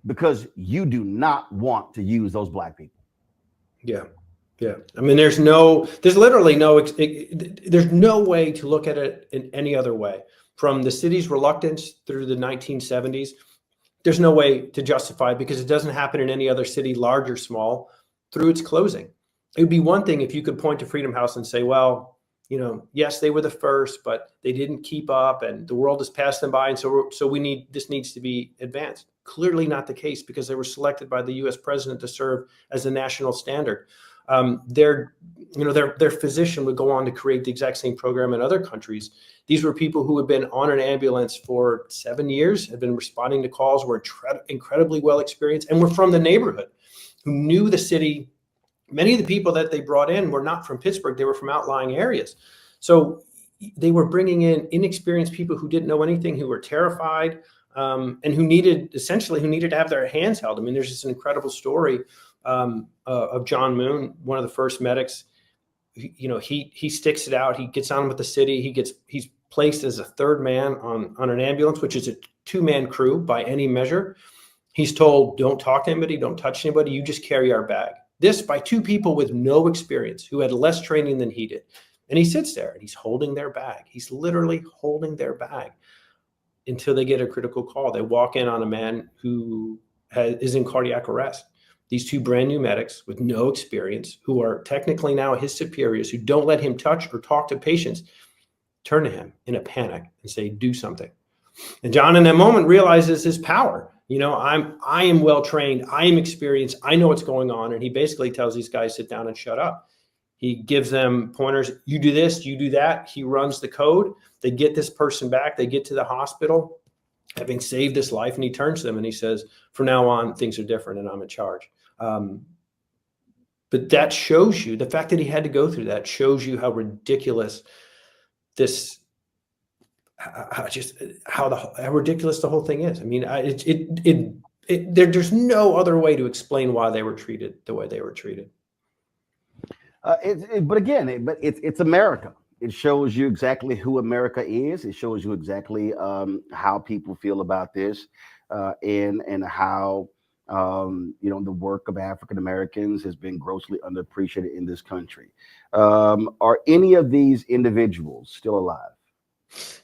because you do not want to use those black people. Yeah. Yeah. I mean, there's literally there's no way to look at it in any other way. From the city's reluctance through the 1970s there's no way to justify it because it doesn't happen in any other city, large or small, through its closing. It would be one thing if you could point to Freedom House and say, well, yes, they were the first, but they didn't keep up and the world has passed them by. And so this needs to be advanced. Clearly not the case because they were selected by the US president to serve as a national standard. Their physician would go on to create the exact same program in other countries. These were people who had been on an ambulance for 7 years, had been responding to calls, were incredibly well experienced, and were from the neighborhood, who knew the city. Many of the people that they brought in were not from Pittsburgh. They were from outlying areas. So they were bringing in inexperienced people who didn't know anything, who were terrified, and who needed to have their hands held. I mean, there's this incredible story of John Moon, one of the first medics. He sticks it out. He gets on with the city. He's placed as a third man on an ambulance, which is a 2-man crew by any measure. He's told, don't talk to anybody, don't touch anybody. You just carry our bag. This by 2 people with no experience, who had less training than he did. And he sits there and he's holding their bag. He's literally holding their bag until they get a critical call. They walk in on a man who is in cardiac arrest. These 2 brand new medics with no experience, who are technically now his superiors, who don't let him touch or talk to patients, turn to him in a panic and say, do something. And John in that moment realizes his power. I am well trained. I am experienced. I know what's going on. And he basically tells these guys, sit down and shut up. He gives them pointers. You do this, you do that. He runs the code. They get this person back. They get to the hospital, having saved this life. And he turns to them and he says, from now on, things are different and I'm in charge. But that shows you, the fact that he had to go through that shows you how ridiculous how ridiculous the whole thing is. I mean, there's no other way to explain why they were treated the way they were treated. But again, it's America. It shows you exactly who America is. It shows you exactly how people feel about this, and how the work of African Americans has been grossly underappreciated in this country. Are any of these individuals still alive?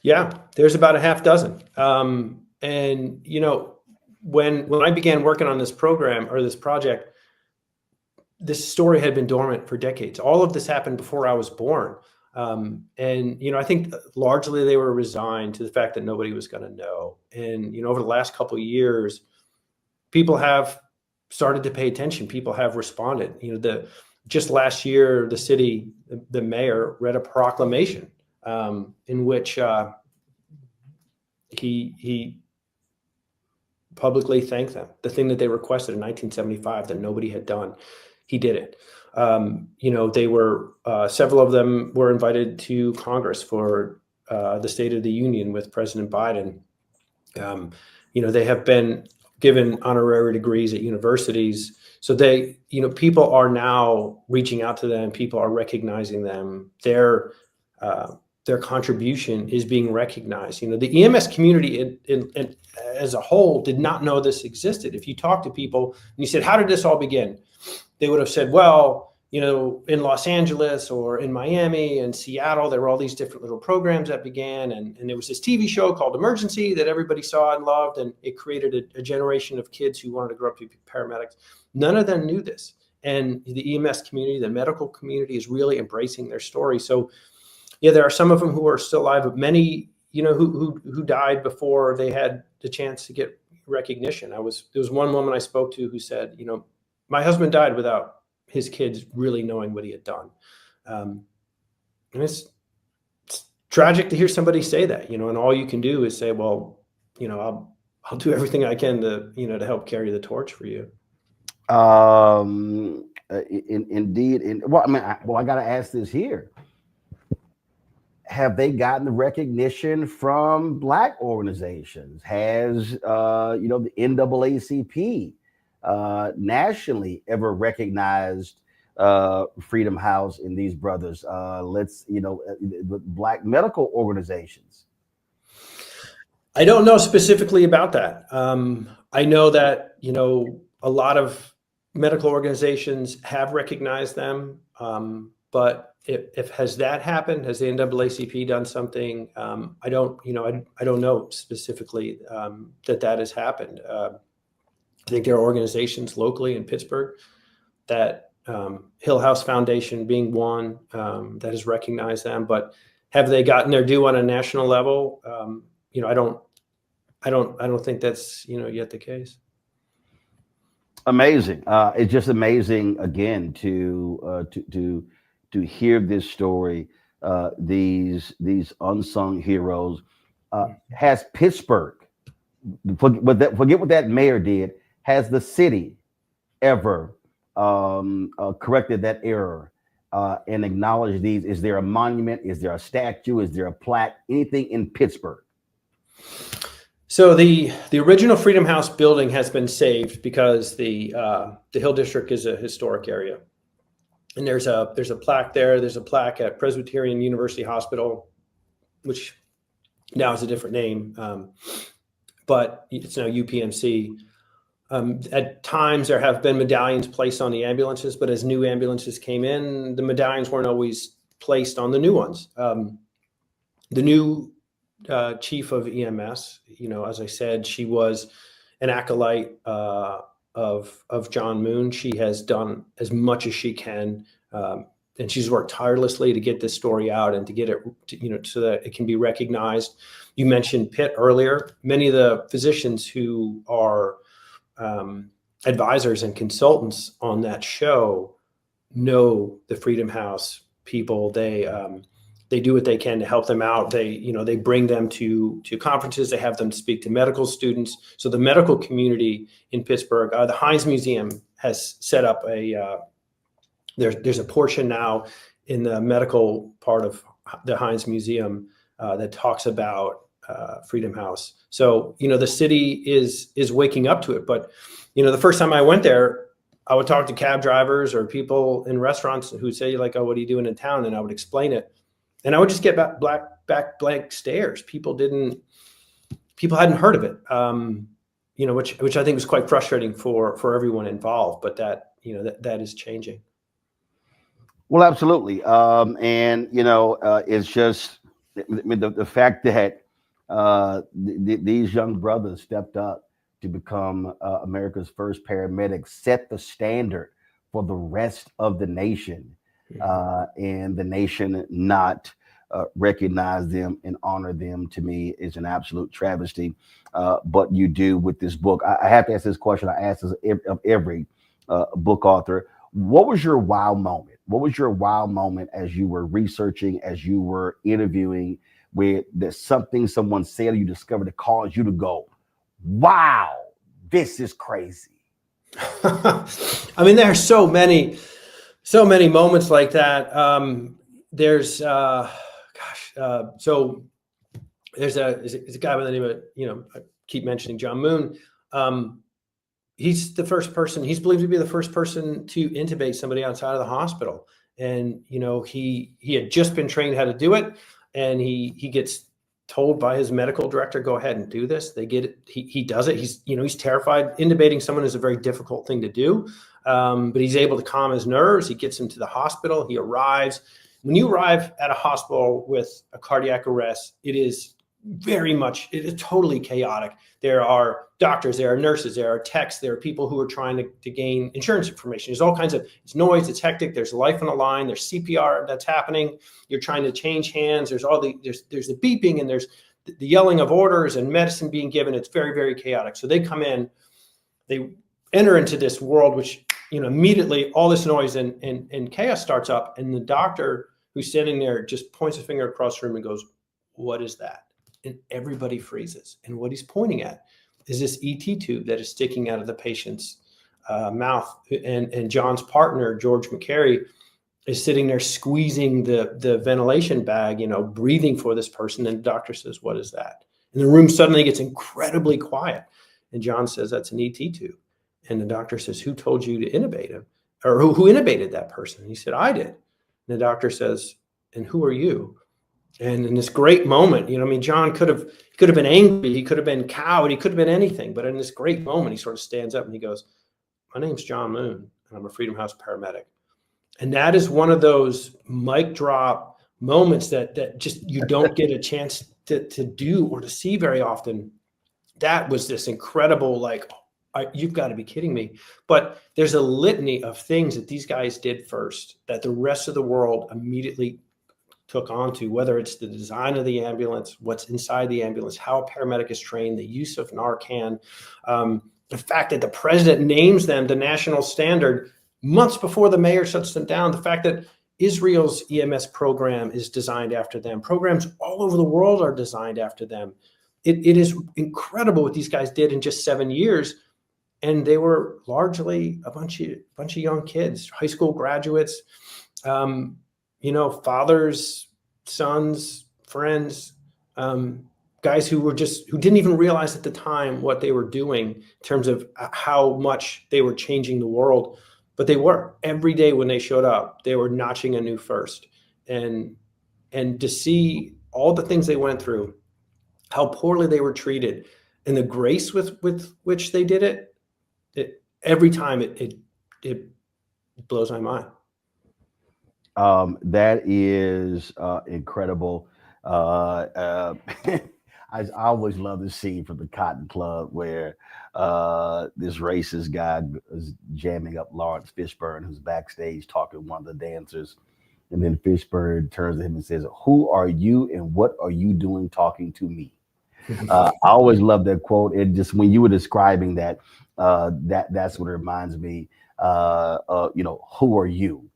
Yeah, there's about a half dozen. And when I began working on this program or this project, this story had been dormant for decades. All of this happened before I was born. I think largely they were resigned to the fact that nobody was going to know. And, over the last couple of years, people have started to pay attention. People have responded. Just last year, the mayor read a proclamation in which he publicly thanked them. The thing that they requested in 1975 that nobody had done, he did it. They were several of them were invited to Congress for the State of the Union with President Biden. They have been given honorary degrees at universities. So people are now reaching out to them. People are recognizing them. Their contribution is being recognized. The EMS community as a whole did not know this existed. If you talk to people and you said, how did this all begin? They would have said, well, in Los Angeles or in Miami and Seattle, there were all these different little programs that began. And there was this TV show called Emergency that everybody saw and loved. And it created a generation of kids who wanted to grow up to be paramedics. None of them knew this. And the EMS community, the medical community, is really embracing their story. So, yeah, there are some of them who are still alive, but many, who died before they had the chance to get recognition. There was one woman I spoke to who said, my husband died without his kids really knowing what he had done. And it's tragic to hear somebody say that, and all you can do is say, well, I'll do everything I can to help carry the torch for you. Indeed. I got to ask this here. Have they gotten the recognition from Black organizations? Has the NAACP nationally ever recognized Freedom House and these brothers? Black medical organizations. I don't know specifically about that. I know that a lot of medical organizations have recognized them, but if has that happened? Has the NAACP done something? I don't know specifically that has happened. I think there are organizations locally in Pittsburgh that Hill House Foundation being one that has recognized them, but have they gotten their due on a national level? I don't think that's yet the case. Amazing. It's just amazing again to hear this story. These unsung heroes. Has Pittsburgh, forget what that mayor did, has the city ever corrected that error and acknowledged these? Is there a monument? Is there a statue? Is there a plaque? Anything in Pittsburgh? So the original Freedom House building has been saved because the Hill District is a historic area, and there's a plaque there. There's a plaque at Presbyterian University Hospital, which now has a different name, but it's now UPMC. At times there have been medallions placed on the ambulances, but as new ambulances came in, the medallions weren't always placed on the new ones. The new chief of EMS, as I said, she was an acolyte of John Moon. She has done as much as she can, and she's worked tirelessly to get this story out and to get it, so that it can be recognized. You mentioned Pitt earlier. Many of the physicians who are advisors and consultants on that show know the Freedom House people. They do what they can to help them out. They bring them to conferences. They have them speak to medical students. So the medical community in Pittsburgh, the Heinz Museum has set up there's a portion now in the medical part of the Heinz Museum that talks about Freedom House. So, the city is waking up to it. But, the first time I went there, I would talk to cab drivers or people in restaurants who say like, "Oh, what are you doing in town?" And I would explain it. And I would just get back blank stares. People hadn't heard of it, which I think was quite frustrating for everyone involved. But that is changing. Well, absolutely. It's just the fact that these young brothers stepped up to become America's first paramedics, set the standard for the rest of the nation. And the nation not recognize them and honor them, to me, is an absolute travesty. But you do with this book. I have to ask this question. I ask this of every book author. What was your wow moment? What was your wow moment as you were researching, as you were interviewing, where there's something someone said or you discovered that caused you to go, wow, this is crazy? I mean, there are so many moments like that. There's a guy by the name of, I keep mentioning John Moon. He's the first person, he's believed to be the first person to intubate somebody outside of the hospital. And, he had just been trained how to do it. And he gets told by his medical director, go ahead and do this. They get it. He does it. He's terrified. Intubating someone is a very difficult thing to do. But he's able to calm his nerves. He gets him to the hospital. He arrives. When you arrive at a hospital with a cardiac arrest, it is totally chaotic. There are doctors, there are nurses, there are techs, there are people who are trying to gain insurance information. There's all kinds of, it's noise, it's hectic. There's life on the line. There's CPR that's happening. You're trying to change hands. There's there's the beeping, and there's the yelling of orders and medicine being given. It's very, very chaotic. So they come in, they enter into this world, which, immediately all this noise and chaos starts up. And the doctor who's standing there just points a finger across the room and goes, "What is that?" And everybody freezes. And what he's pointing at is this ET tube that is sticking out of the patient's mouth. And John's partner, George McCary, is sitting there squeezing the ventilation bag, breathing for this person. And the doctor says, "What is that?" And the room suddenly gets incredibly quiet. And John says, "That's an ET tube." And the doctor says, "Who told you to intubate him?" Or who intubated that person? And he said, "I did." And the doctor says, "And who are you?" And in this great moment, John could have been angry, he could have been cowed, he could have been anything. But in this great moment, he sort of stands up and he goes, "My name's John Moon, and I'm a Freedom House paramedic. And that is one of those mic drop moments that just you don't get a chance to do or to see very often. That was this incredible, like, you've got to be kidding me. But there's a litany of things that these guys did first that the rest of the world immediately took onto, whether it's the design of the ambulance, what's inside the ambulance, how a paramedic is trained, the use of Narcan, the fact that the president names them the national standard months before the mayor shuts them down, the fact that Israel's EMS program is designed after them. Programs all over the world are designed after them. It is incredible what these guys did in just 7 years. And they were largely a bunch of young kids, high school graduates, fathers, sons, friends, guys who didn't even realize at the time what they were doing in terms of how much they were changing the world. But they were. Every day when they showed up, they were notching a new first. And to see all the things they went through, how poorly they were treated, and the grace with which they did it, every time it blows my mind. That is incredible. I always love the scene from the Cotton Club where this racist guy is jamming up Lawrence Fishburne, who's backstage talking to one of the dancers. And then Fishburne turns to him and says, "Who are you and what are you doing talking to me?" I always love that quote. It just, when you were describing that, that's what it reminds me. Who are you?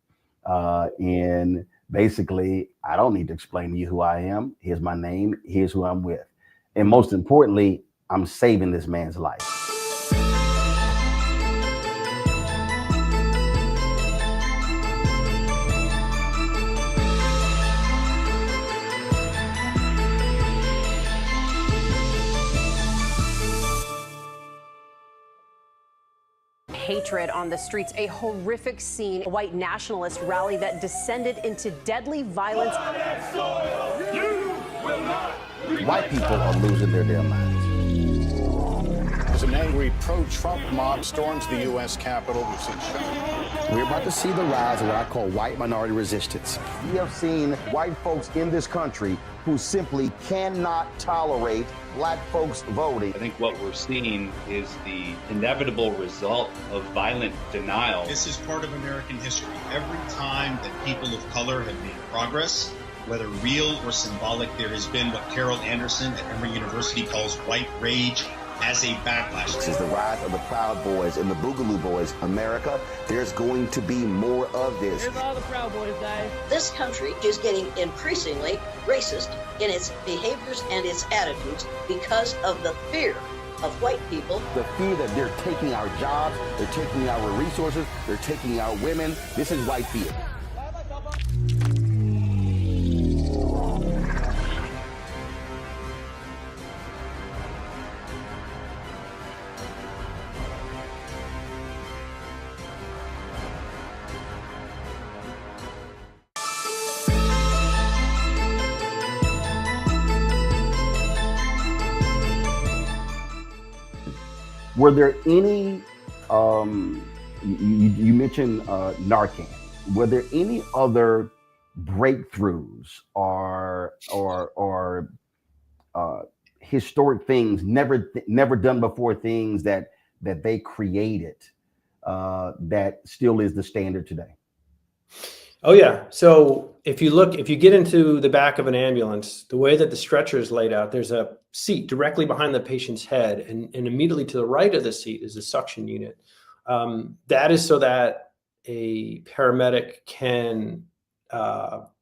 And basically, I don't need to explain to you who I am. Here's my name. Here's who I'm with. And most importantly, I'm saving this man's life. Hatred on the streets, a horrific scene, a white nationalist rally that descended into deadly violence. White people are losing their damn minds. As an angry pro-Trump mob storms the U.S. Capitol, we've seen We're about to see the rise of what I call white minority resistance. We have seen white folks in this country who simply cannot tolerate black folks voting. I think what we're seeing is the inevitable result of violent denial. This is part of American history. Every time that people of color have made progress, whether real or symbolic, there has been what Carol Anderson at Emory University calls white rage as a backlash. This is the rise of the Proud Boys and the Boogaloo Boys. America, there's going to be more of this. Here's all the Proud Boys, guys. This country is getting increasingly racist in its behaviors and its attitudes because of the fear of white people. The fear that they're taking our jobs, they're taking our resources, they're taking our women. This is white fear. Were there any, you mentioned Narcan, were there any other breakthroughs or historic things, never done before, things that they created that still is the standard today? Oh yeah. So if you get into the back of an ambulance, the way that the stretcher is laid out, there's a seat directly behind the patient's head, and immediately to the right of the seat is a suction unit. That is so that a paramedic can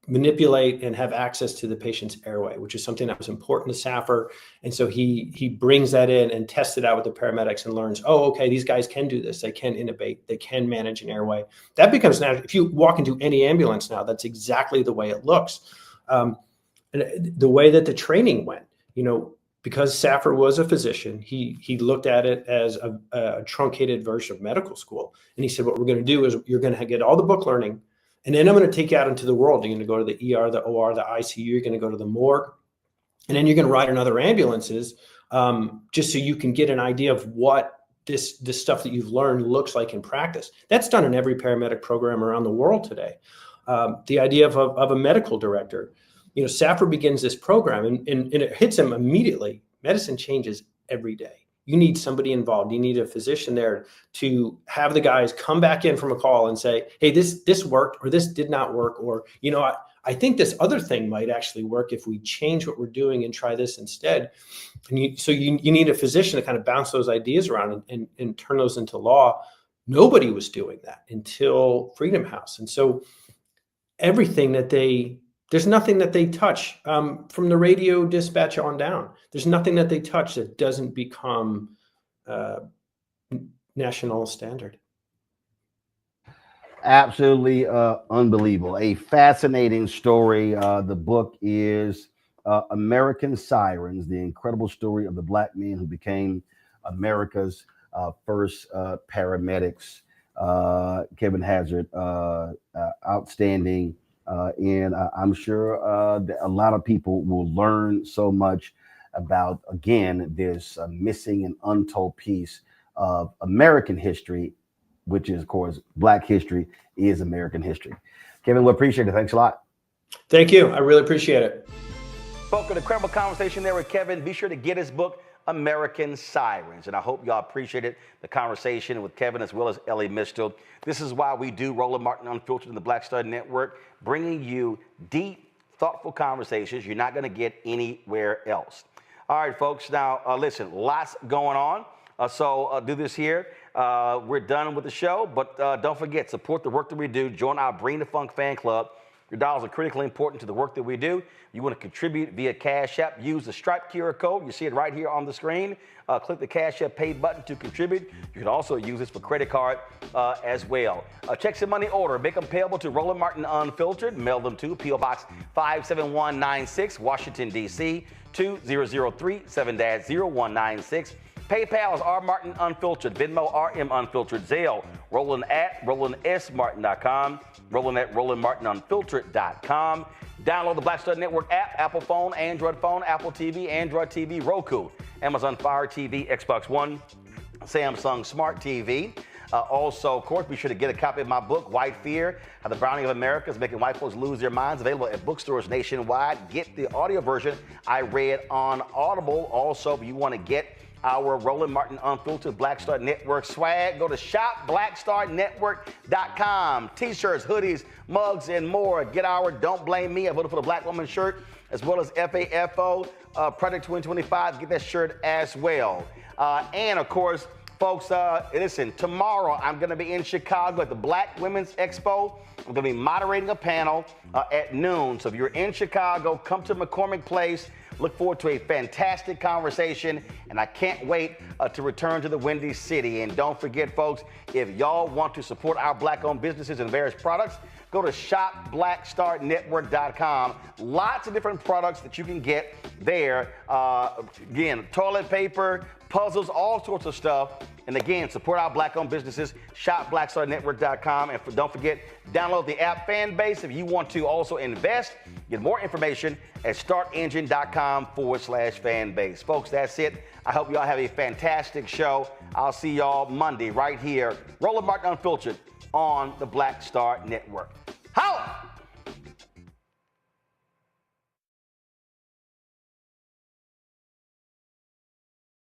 manipulate and have access to the patient's airway, which is something that was important to Saffer. And so he brings that in and tests it out with the paramedics and learns, oh, okay, these guys can do this. They can intubate. They can manage an airway. That becomes natural. If you walk into any ambulance now, that's exactly the way it looks. And the way that the training went, because Saffer was a physician, he looked at it as a truncated version of medical school. And he said, what we're going to do is you're going to get all the book learning, and then I'm going to take you out into the world. You're going to go to the ER, the OR, the ICU. You're going to go to the morgue. And then you're going to ride in other ambulances just so you can get an idea of what this stuff that you've learned looks like in practice. That's done in every paramedic program around the world today. The idea of a medical director, Safra begins this program and it hits him immediately. Medicine changes every day. You need somebody involved. You need a physician there to have the guys come back in from a call and say, hey, this worked, or this did not work, or, I think this other thing might actually work if we change what we're doing and try this instead. And so you need a physician to kind of bounce those ideas around and turn those into law. Nobody was doing that until Freedom House. And so everything there's nothing that they touch from the radio dispatch on down. There's nothing that they touch that doesn't become national standard. Absolutely unbelievable. A fascinating story. The book is American Sirens, the incredible story of the Black men who became America's first paramedics. Kevin Hazard, outstanding. And I'm sure that a lot of people will learn so much about, again, this missing and untold piece of American history, which is, of course, Black history is American history. Kevin, we appreciate it. Thanks a lot. Thank you. I really appreciate it. Spoke an incredible conversation there with Kevin. Be sure to get his book, American Sirens. And I hope y'all appreciated the conversation with Kevin as well as Ellie Mistel. This is why we do Roland Martin Unfiltered in the Black Star Network, bringing you deep, thoughtful conversations you're not going to get anywhere else. All right, folks. Now, listen, lots going on. So do this here. We're done with the show, but don't forget, support the work that we do. Join our Bring the Funk fan club. Your dollars are critically important to the work that we do. You want to contribute via Cash App. Use the Stripe QR code. You see it right here on the screen. Click the Cash App Pay button to contribute. You can also use this for credit card as well. Checks and money order. Make them payable to Roland Martin Unfiltered. Mail them to P.O. Box 57196, Washington, D.C. 20037 7-0196. PayPal is R Martin Unfiltered. Venmo RM Unfiltered. Zelle Roland at RolandSMartin.com. Roland at RolandMartinUnfiltered.com. Download the Black Star Network app, Apple phone, Android phone, Apple TV, Android TV, Roku, Amazon Fire TV, Xbox One, Samsung Smart TV. Also, of course, be sure to get a copy of my book, White Fear, How the Browning of America is Making White Folks Lose Their Minds, available at bookstores nationwide. Get the audio version I read on Audible. Also, if you want to get our Roland Martin Unfiltered Black Star Network swag, go to shopblackstarnetwork.com. T-shirts, hoodies, mugs, and more. Get our Don't Blame Me, I Voted for the Black Woman shirt, as well as FAFO Project 2025. Get that shirt as well. And, of course, folks, listen, tomorrow I'm going to be in Chicago at the Black Women's Expo. I'm going to be moderating a panel at noon. So if you're in Chicago, come to McCormick Place. Look forward to a fantastic conversation, and I can't wait to return to the Windy City. And don't forget, folks, if y'all want to support our Black-owned businesses and various products, go to shopblackstarnetwork.com. Lots of different products that you can get there. Again, toilet paper, puzzles, all sorts of stuff. And again, support our Black-owned businesses, shopblackstarnetwork.com. And don't forget, download the app Fanbase if you want to also invest. Get more information at startengine.com/fanbase. Folks, that's it. I hope y'all have a fantastic show. I'll see y'all Monday right here. Roland Martin Unfiltered on the Black Star Network. Holla!